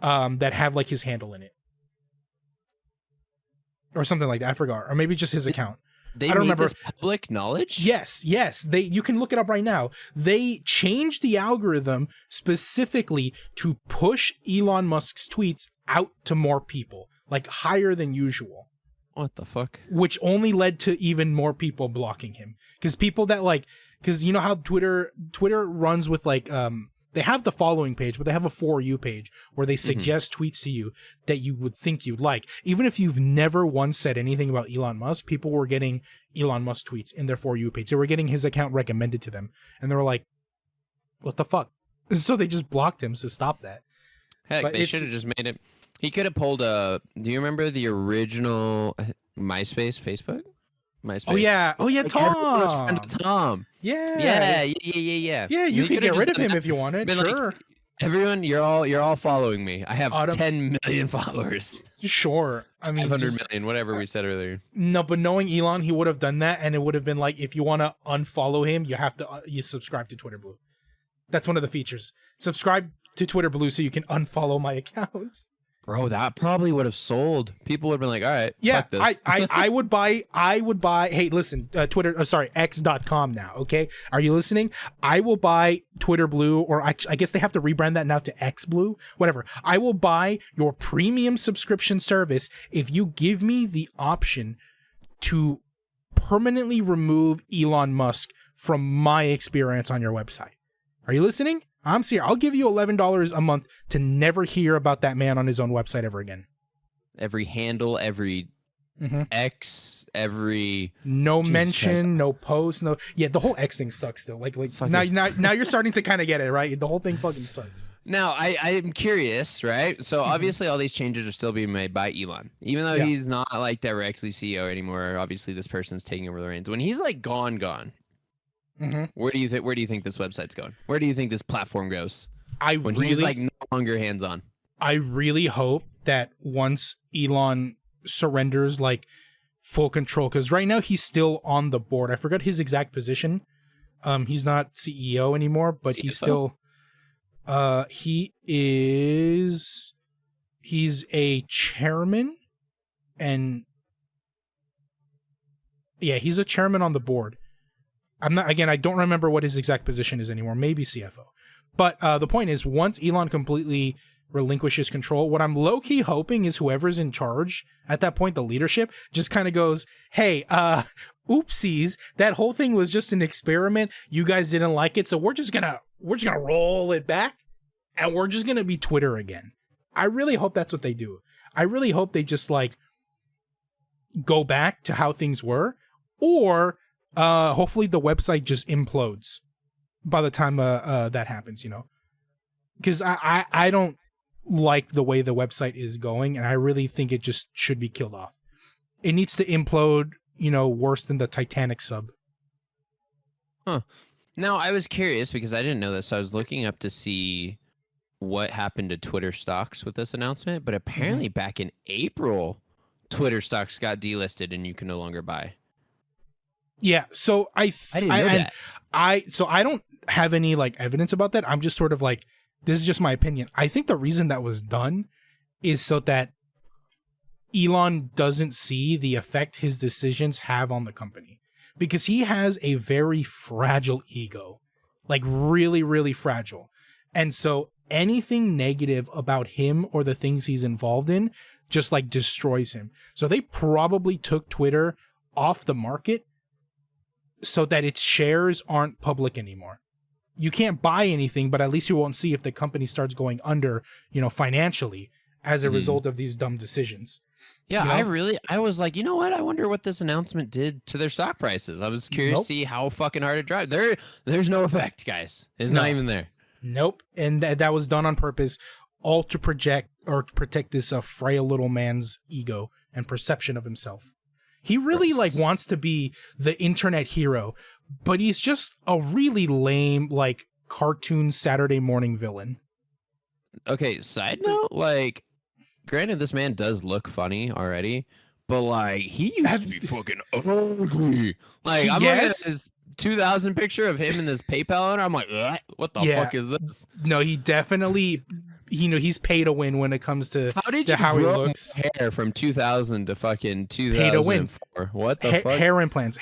that have like his handle in it. Or something like that. I forgot. Or maybe just his account. I don't remember. This public knowledge? Yes. You can look it up right now. They changed the algorithm specifically to push Elon Musk's tweets out to more people, like higher than usual. What the fuck? Which only led to even more people blocking him. Because people that like, because you know how Twitter runs with like, they have the following page, but they have a For You page where they suggest tweets to you that you would think you'd like. Even if you've never once said anything about Elon Musk, people were getting Elon Musk tweets in their For You page. They were getting his account recommended to them. And they were like, what the fuck? So they just blocked him to stop that. Heck, but they should have just made it. He could have pulled do you remember the original MySpace, Facebook? MySpace. Oh yeah, like, everyone was friends with Tom. Yeah. Yeah, you could get rid of him if you wanted. Sure. Like, everyone, you're all following me. I have 10 million followers. Sure. I mean, 500 million, whatever we said earlier. No, but knowing Elon, he would have done that, and it would have been like, if you want to unfollow him, you have to you subscribe to Twitter Blue. That's one of the features. Subscribe to Twitter Blue so you can unfollow my account. Bro, that probably would have sold. People would have been like, all right, yeah, fuck this. I would buy, hey, listen, X.com now, okay? Are you listening? I will buy Twitter Blue, or I guess they have to rebrand that now to X Blue, whatever. I will buy your premium subscription service if you give me the option to permanently remove Elon Musk from my experience on your website. Are you listening? I'm serious. I'll give you $11 a month to never hear about that man on his own website ever again. Every handle, every X, every no mention, no post, no. Yeah, the whole X thing sucks still. Like now you're starting to kind of get it, right? The whole thing fucking sucks. Now I'm curious, right? So obviously all these changes are still being made by Elon, even though he's not like directly CEO anymore. Obviously this person's taking over the reins. When he's like gone. Where do you think this website's going? Where do you think this platform goes? He's like no longer hands-on. I really hope that once Elon surrenders like full control, because right now he's still on the board. I forgot his exact position. He's not CEO anymore, but CFO? He's still he's a chairman, and yeah, he's a chairman on the board. I don't remember what his exact position is anymore. Maybe CFO. But the point is, once Elon completely relinquishes control, what I'm low-key hoping is whoever's in charge at that point, the leadership, just kind of goes, hey, oopsies, that whole thing was just an experiment. You guys didn't like it, so we're just gonna roll it back, and we're just gonna be Twitter again. I really hope that's what they do. I really hope they just like go back to how things were, or hopefully the website just implodes by the time that happens, you know, because I don't like the way the website is going, and I really think it just should be killed off. It needs to implode, worse than the Titanic sub. Huh. Now, I was curious because I didn't know this. So I was looking up to see what happened to Twitter stocks with this announcement, but apparently back in April, Twitter stocks got delisted and you can no longer buy. Yeah, so I didn't know that. I don't have any like evidence about that. I'm just sort of like, this is just my opinion. I think the reason that was done is so that Elon doesn't see the effect his decisions have on the company, because he has a very fragile ego, like really, really fragile. And so anything negative about him or the things he's involved in just like destroys him. So they probably took Twitter off the market so that its shares aren't public anymore. You can't buy anything, but at least you won't see if the company starts going under, financially as a result of these dumb decisions. Yeah, I was like, you know what? I wonder what this announcement did to their stock prices. I was curious to see how fucking hard it drives. There's no effect, guys. It's not even there. Nope. And that was done on purpose, all to project or to protect this frail little man's ego and perception of himself. He really like wants to be the internet hero, but he's just a really lame, like, cartoon Saturday morning villain. Okay, side note, like, granted, this man does look funny already, but like, he used to be fucking ugly. Like, I'm looking at his 2000 picture of him in this PayPal owner. I'm like, what the fuck is this? No, he definitely, he's pay to win when it comes to how did you how grow he looks. Hair from 2000 to fucking 2004? Pay to win. What the fuck? Hair implants.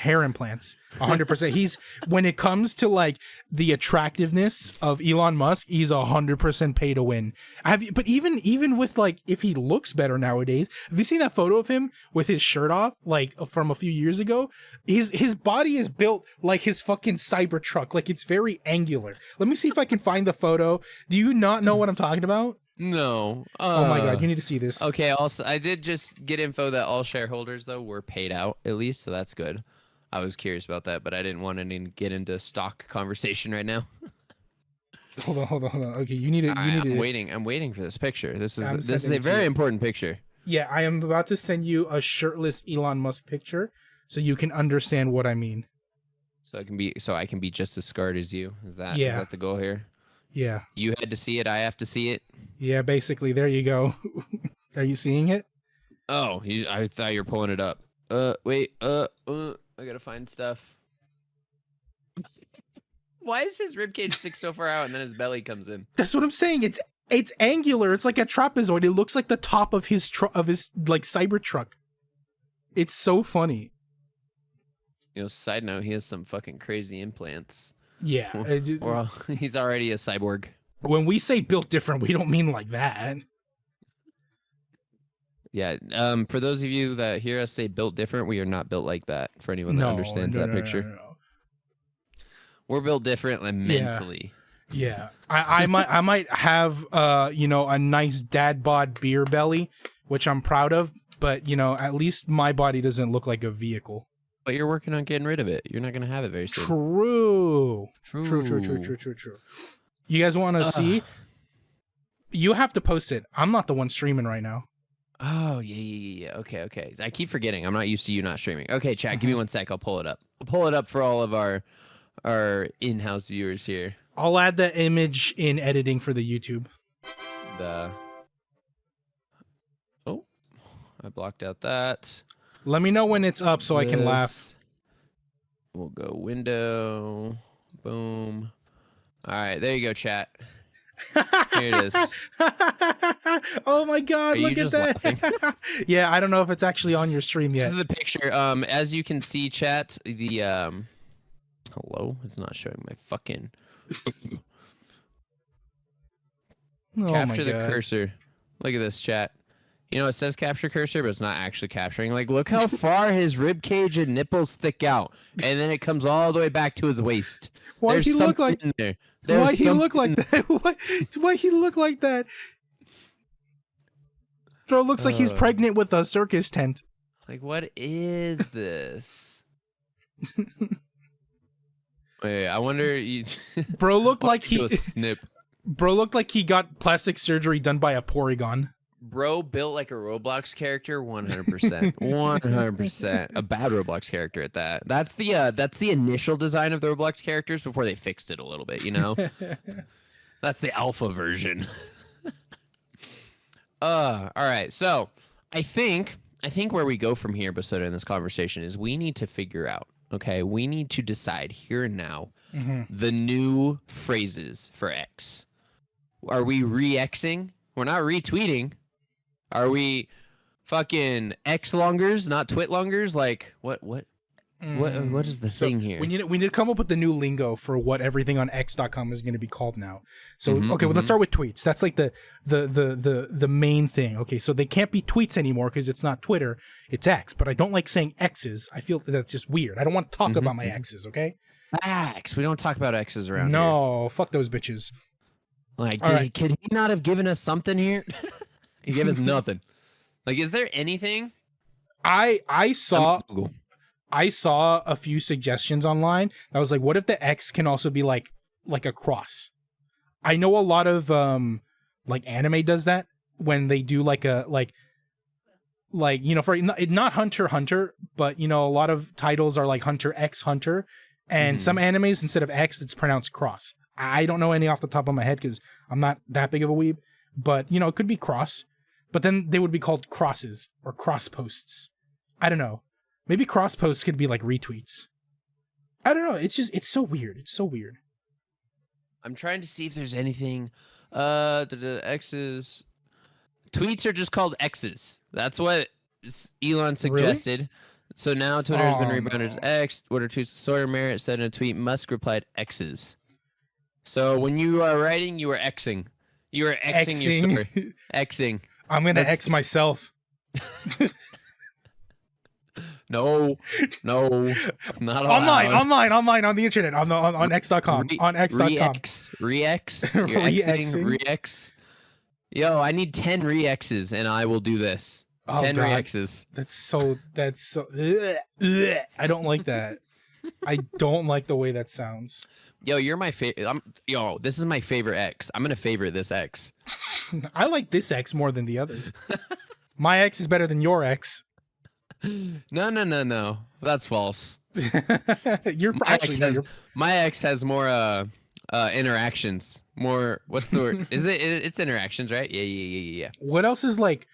100%. He's, when it comes to like the attractiveness of Elon Musk, he's 100% pay to win. But even with like, if he looks better nowadays, have you seen that photo of him with his shirt off, like from a few years ago? His body is built like his fucking Cybertruck. Like, it's very angular. Let me see if I can find the photo. Do you not know what I'm talking about? No. Oh my god, you need to see this. Okay, also, I did just get info that all shareholders, though, were paid out, at least, so that's good. I was curious about that, but I didn't want to get into stock conversation right now. Hold on. Okay, you need to. I'm waiting for this picture. This is a very important picture. Yeah, I am about to send you a shirtless Elon Musk picture, so you can understand what I mean. So I can be just as scarred as you. Is that the goal here? Yeah. You had to see it. I have to see it. Yeah, basically. There you go. Are you seeing it? Oh, I thought you were pulling it up. Wait. I gotta find stuff. Why is his ribcage stick so far out and then his belly comes in? That's what I'm saying. It's angular. It's like a trapezoid. It looks like the top of his like Cybertruck. It's so funny. Side note, he has some fucking crazy implants. Yeah. Well, he's already a cyborg. When we say built different, we don't mean like that. Yeah. For those of you that hear us say built different, we are not built like that. For anyone that understands that picture. No. We're built differently mentally. Yeah. I might have a nice dad bod beer belly, which I'm proud of, but at least my body doesn't look like a vehicle. But you're working on getting rid of it. You're not going to have it very soon. True. You guys want to see? You have to post it. I'm not the one streaming right now. Oh, yeah. Okay. I keep forgetting. I'm not used to you not streaming. Okay, chat, give me 1 sec. I'll pull it up. I'll pull it up for all of our in-house viewers here. I'll add the image in editing for the YouTube. Oh, I blocked out that. Let me know when it's up so I can laugh. We'll go window. Boom. All right, there you go, chat. Here it is. Oh my god, look at that. Yeah, I don't know if it's actually on your stream yet. This is the picture. As you can see, chat, the hello, it's not showing my fucking capture the cursor. Look at this, chat. It says capture cursor, but it's not actually capturing. Like, look how far his rib cage and nipples stick out, and then it comes all the way back to his waist. Why he look like there? Why he look like that? Why he look like that? Bro, looks like he's pregnant with a circus tent. Like, what is this? Wait, I wonder. Bro, look like he snip. Bro looked like he got plastic surgery done by a Porygon. Bro built like a Roblox character, 100%. 100%. A bad Roblox character at that. That's the initial design of the Roblox characters before they fixed it a little bit, you know? That's the alpha version. All right. So I think where we go from here, Basoda, in this conversation is we need to figure out, okay, we need to decide here and now the new phrases for X. Are we re-Xing? We're not retweeting. Are we fucking X-longers, not twit-longers? Like, what is the thing here? We need to come up with the new lingo for what everything on X.com is going to be called now. So, well, let's start with tweets. That's like the main thing. Okay, so they can't be tweets anymore because it's not Twitter, it's X. But I don't like saying X's. I feel that's just weird. I don't want to talk about my X's, okay? X. We don't talk about X's around here. No, fuck those bitches. Like, could he not have given us something here? He gave us nothing. Like, is there anything? I saw a few suggestions online that was like, what if the X can also be like a cross? I know a lot of like anime does that when they do like a like you know, for not Hunter x Hunter, but you know, a lot of titles are like Hunter x Hunter, and some animes instead of X it's pronounced cross. I don't know any off the top of my head because I'm not that big of a weeb, but you know, it could be cross. But then they would be called crosses or cross posts. I don't know. Maybe cross posts could be like retweets. I don't know. It's so weird. It's so weird. I'm trying to see if there's anything. The X's. Tweets are just called X's. That's what Elon suggested. Really? So now Twitter has been rebranded as X. Twitter tweets Sawyer Merritt said in a tweet, Musk replied X's. So when you are writing, you are Xing. You are Xing your story. Xing. I'm going to X myself. No, not online, on the internet, on X.com, on X.com. Re-X. You're Xing, Re-X. Yo, I need 10 Re-X's and I will do this. 10 Re-X's. That's so, I don't like that. I don't like the way that sounds. Yo, you're my favorite. Yo, this is my favorite X. I'm gonna favorite this X. I like this X more than the others. My X is better than your X. No. That's false. My X has more interactions. More. What's the word? It's interactions, right? Yeah. What else is like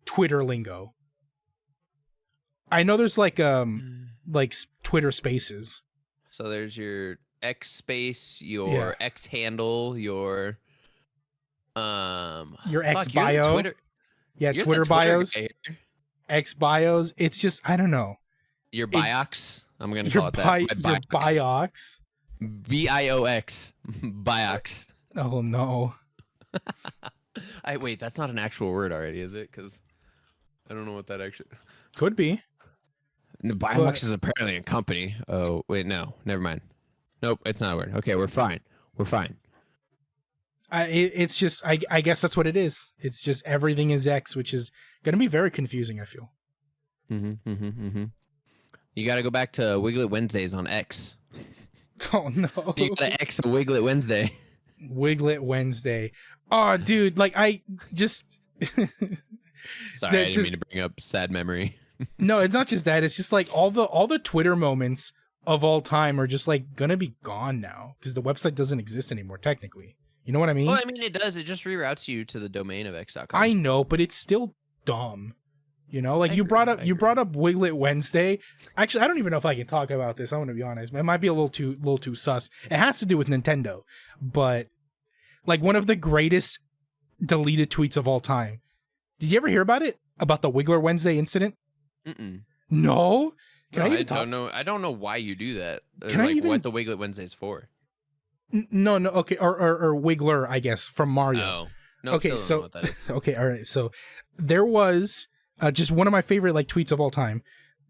Twitter lingo? I know there's like Twitter Spaces. So there's your X space, your X handle, your X bio. Twitter bios. X bios. It's just, I don't know. Your biox. I'm gonna call it that. Your biox. BIOX. Biox. Oh no. Wait, that's not an actual word already, is it? Because I don't know what that actually could be. Biox is apparently a company. Oh, wait, no. Never mind. Nope, it's not a word. Okay, we're fine. It's just, I guess that's what it is. It's just everything is X, which is going to be very confusing, I feel. You got to go back to Wiglet Wednesdays on X. Oh, no. You got to X a Wiglet Wednesday. Wiglet Wednesday. Oh, dude, like, I just... Sorry, I didn't mean to bring up sad memory. No, it's not just that. It's just like all the Twitter moments of all time are just like gonna be gone now because the website doesn't exist anymore. Technically, you know what I mean? Well, I mean it does. It just reroutes you to the domain of X.com. I know, but it's still dumb. You know, like you brought up Wiglet Wednesday. Actually, I don't even know if I can talk about this. I'm gonna be honest. It might be a little too sus. It has to do with Nintendo, but like one of the greatest deleted tweets of all time. Did you ever hear about it? About the Wiggler Wednesday incident? No? I don't know why you do that. What the Wiglet Wednesday's for? No. Okay, or Wiggler, I guess, from Mario. No. Okay, so know what that is. Okay, all right. So there was just one of my favorite like tweets of all time.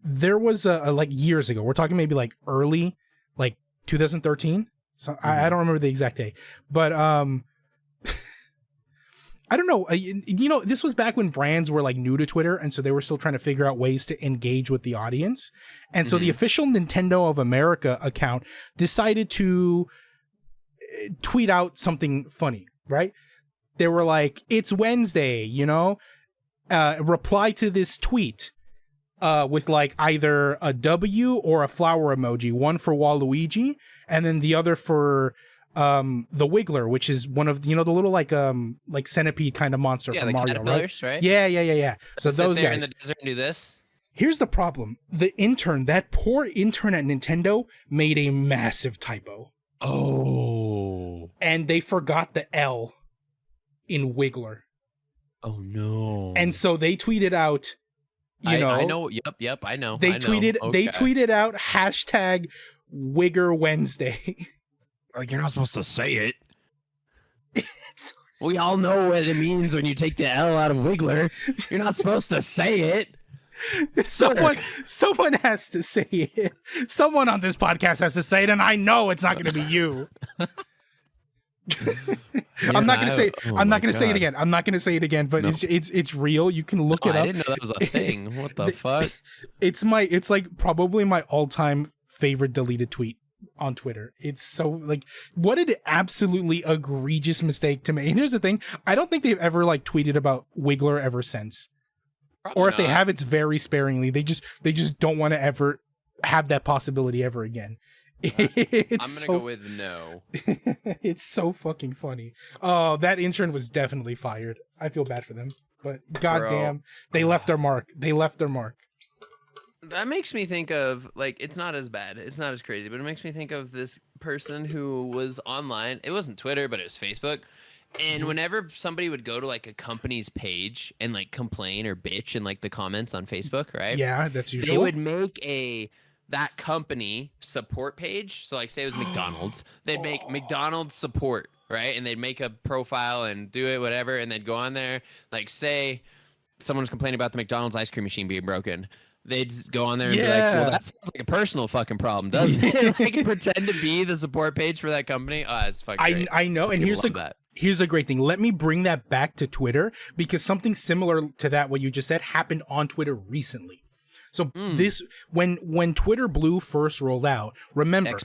There was like years ago. We're talking maybe like early, like 2013. So I don't remember the exact day, but I don't know. You know, this was back when brands were like new to Twitter, and so they were still trying to figure out ways to engage with the audience. And so the official Nintendo of America account decided to tweet out something funny, right? They were like, it's Wednesday, you know? Reply to this tweet with like either a W or a flower emoji, one for Waluigi and then the other for the Wiggler, which is one of, you know, the little like centipede kind of monster from Mario, right? Yeah. So those there guys in the desert and do this. Here's the problem. That poor intern at Nintendo made a massive typo. Oh. And they forgot the L in Wiggler. Oh no. And so they tweeted out, I know. Yep, I know. They tweeted out hashtag Wigger Wednesday. Oh, you're not supposed to say it. We all know what it means when you take the L out of Wiggler. You're not supposed to say it. Someone has to say it. Someone on this podcast has to say it, and I know it's not going to be you. I'm not going to say. I'm not going to say it again. I'm not going to say it again. But it's real. You can look it up. I didn't know that was a thing. What the fuck? It's like probably my all-time favorite deleted tweet on Twitter. It's so like, what an absolutely egregious mistake to make. And here's the thing: I don't think they've ever like tweeted about Wiggler ever since. Probably or if not. They have, it's very sparingly. They just don't want to ever have that possibility ever again. I'm gonna go with no. It's so fucking funny. Oh, that intern was definitely fired. I feel bad for them, but goddamn, they left their mark. That makes me think of, like, it's not as bad. It's not as crazy, but it makes me think of this person who was online. It wasn't Twitter, but it was Facebook. And whenever somebody would go to like a company's page and like complain or bitch in like the comments on Facebook, right? Yeah, that's usual. They would make that company support page. So like say it was McDonald's, they'd make McDonald's support, right? And they'd make a profile and do it, whatever. And they'd go on there, like say someone's complaining about the McDonald's ice cream machine being broken. They'd just go on there and be like, well, that sounds like a personal fucking problem, doesn't it? Like pretend to be the support page for that company. Oh, it's fucking great. I know. And here's the great thing. Let me bring that back to Twitter because something similar to that, what you just said, happened on Twitter recently. So this, when Twitter Blue first rolled out, remember,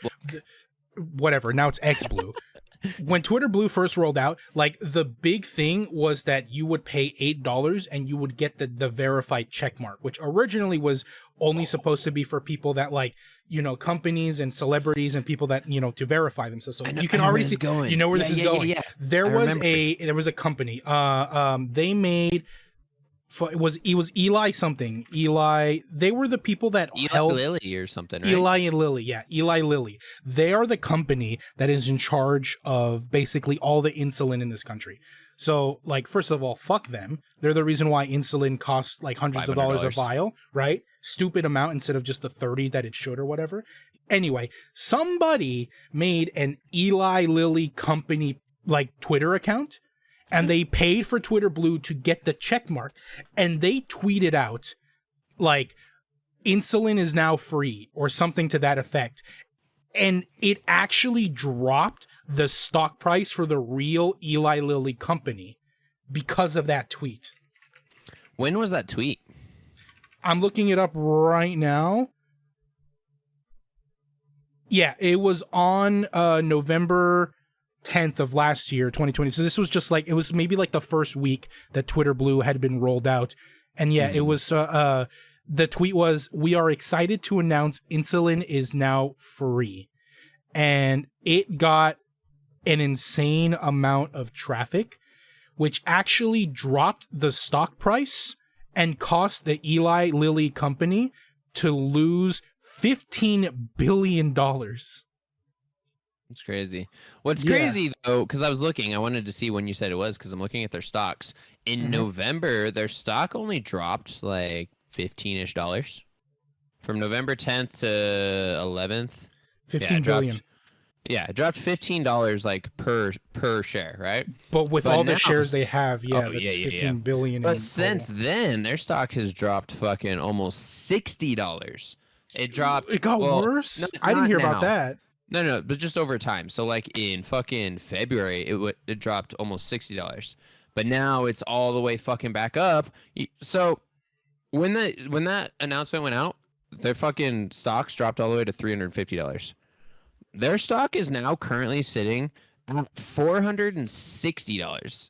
whatever, now it's X Blue. When Twitter Blue first rolled out, like the big thing was that you would pay $8 and you would get the verified check mark, which originally was only supposed to be for people that like, you know, companies and celebrities and people that, you know, to verify themselves. So you can already see, you know where this is going. Yeah. There was a company, they made, it was Eli something. Eli, they were the people that held Lilly or something, right? Eli and Lilly, yeah. Eli Lilly. They are the company that is in charge of basically all the insulin in this country. So, like, first of all, fuck them. They're the reason why insulin costs like hundreds of dollars a vial, right? Stupid amount instead of just the 30 that it should or whatever. Anyway, somebody made an Eli Lilly company like Twitter account. And they paid for Twitter Blue to get the check mark. And they tweeted out, like, insulin is now free or something to that effect. And it actually dropped the stock price for the real Eli Lilly company because of that tweet. When was that tweet? I'm looking it up right now. Yeah, it was on November 10th of last year, 2020. So this was just like, it was maybe like the first week that Twitter Blue had been rolled out. And yeah, it was, the tweet was, "We are excited to announce insulin is now free." And it got an insane amount of traffic, which actually dropped the stock price and cost the Eli Lilly company to lose $15 billion. It's crazy. What's crazy, though, because I was looking, I wanted to see when you said it was, because I'm looking at their stocks. In November, their stock only dropped like $15-ish. From November 10th to 11th. $15 billion. It dropped $15 like per share, right? But with all the shares they have, that's $15 billion. But since then, their stock has dropped fucking almost $60. It dropped. It got worse? No, I didn't hear about that. No, but just over time. So like in fucking February, it dropped almost $60, but now it's all the way fucking back up. So when that announcement went out, their fucking stocks dropped all the way to $350. Their stock is now currently sitting $460.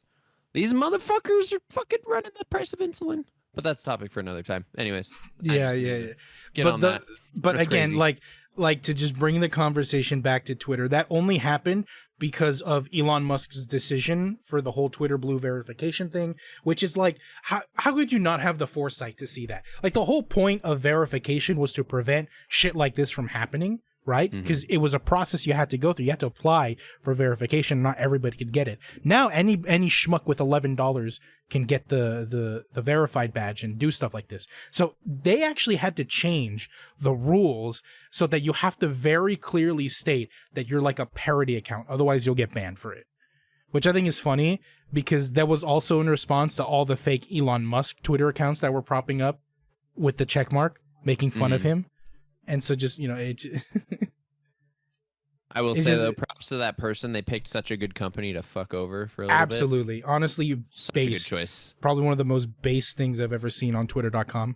These motherfuckers are fucking running the price of insulin. But that's a topic for another time. Anyways. Yeah. Get but on that. But That's again, crazy. like to just bring the conversation back to Twitter, that only happened because of Elon Musk's decision for the whole Twitter Blue verification thing, which is like, how could you not have the foresight to see that? Like, the whole point of verification was to prevent shit like this from happening, right? Because it was a process you had to go through. You had to apply for verification. Not everybody could get it. Now, any schmuck with $11 can get the verified badge and do stuff like this. So they actually had to change the rules so that you have to very clearly state that you're like a parody account. Otherwise, you'll get banned for it. Which I think is funny because that was also in response to all the fake Elon Musk Twitter accounts that were propping up with the check mark, making fun of him. And so just, it... I will say, though, props to that person. They picked such a good company to fuck over for a little bit. Absolutely. Honestly, Such a good choice. Probably one of the most base things I've ever seen on Twitter.com.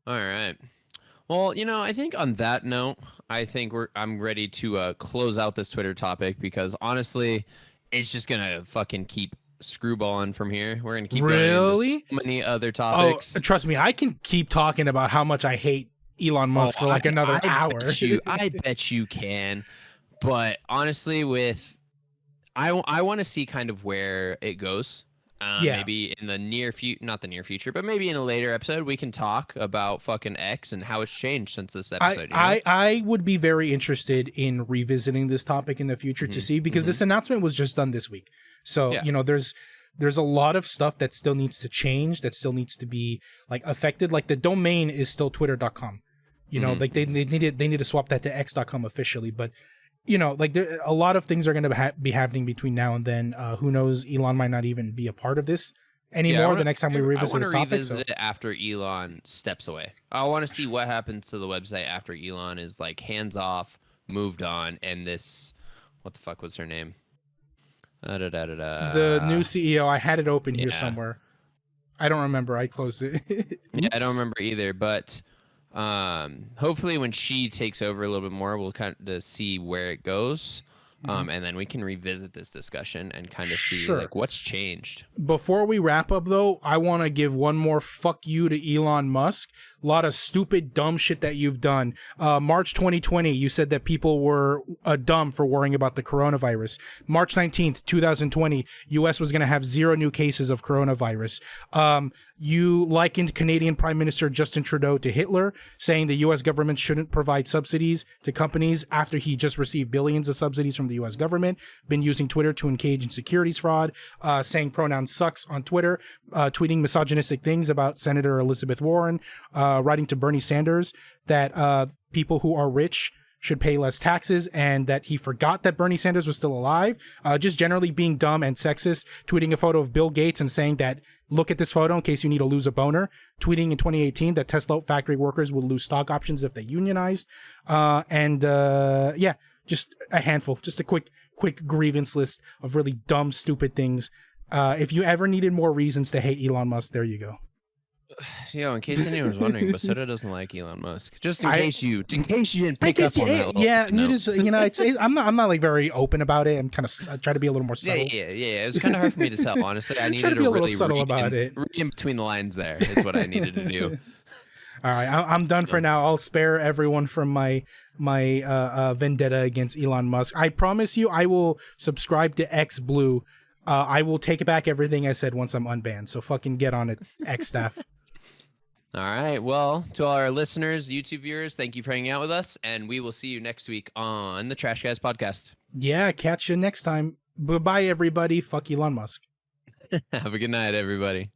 All right. Well, I think on that note, I'm ready to close out this Twitter topic because honestly, it's just gonna fucking keep screwballing from here. We're gonna keep going into so many other topics. Oh, trust me, I can keep talking about how much I hate Elon Musk for like another hour. I bet you can. But honestly, I want to see kind of where it goes. Maybe in the near future, not the near future, but maybe in a later episode, we can talk about fucking X and how it's changed since this episode. I would be very interested in revisiting this topic in the future to see, because this announcement was just done this week. So, there's a lot of stuff that still needs to change, that still needs to be like affected. Like the domain is still twitter.com. Like they need to swap that to x.com officially, but a lot of things are going to be happening between now and then. Who knows? Elon might not even be a part of this anymore the next time we revisit this topic. Revisit it after Elon steps away. I want to see what happens to the website after Elon is like hands off, moved on, and this, what the fuck was her name? The new CEO. I had it open here somewhere. I don't remember. I closed it. Yeah, I don't remember either, but hopefully when she takes over a little bit more, we'll kind of see where it goes. And then we can revisit this discussion and kind of see like what's changed. Before we wrap up though, I want to give one more fuck you to Elon Musk. A lot of stupid, dumb shit that you've done. March 2020, you said that people were dumb for worrying about the coronavirus. March 19th, 2020, US was going to have 0 new cases of coronavirus. You likened Canadian Prime Minister Justin Trudeau to Hitler, saying the US government shouldn't provide subsidies to companies after he just received billions of subsidies from the US government. Been using Twitter to engage in securities fraud, saying pronoun sucks on Twitter, tweeting misogynistic things about Senator Elizabeth Warren, writing to Bernie Sanders that people who are rich should pay less taxes, and that he forgot that Bernie Sanders was still alive. Just generally being dumb and sexist, tweeting a photo of Bill Gates and saying that, look at this photo in case you need to lose a boner. Tweeting in 2018 that Tesla factory workers will lose stock options if they unionized. Just a handful, just a quick grievance list of really dumb, stupid things. If you ever needed more reasons to hate Elon Musk, there you go. In case anyone was wondering, Basota doesn't like Elon Musk. Just in case you didn't pick up on that. I'm not like very open about it. I'm kind of try to be a little more subtle. Yeah. It was kind of hard for me to tell, honestly. I needed to be a little subtle about it. Read in between the lines. There is what I needed to do. All right, I'm done for now. I'll spare everyone from my vendetta against Elon Musk. I promise you, I will subscribe to X Blue. I will take back everything I said once I'm unbanned. So fucking get on it, X staff. All right. Well, to all our listeners, YouTube viewers, thank you for hanging out with us, and we will see you next week on the Trash Guys podcast. Yeah, catch you next time. Bye-bye, everybody. Fuck Elon Musk. Have a good night, everybody.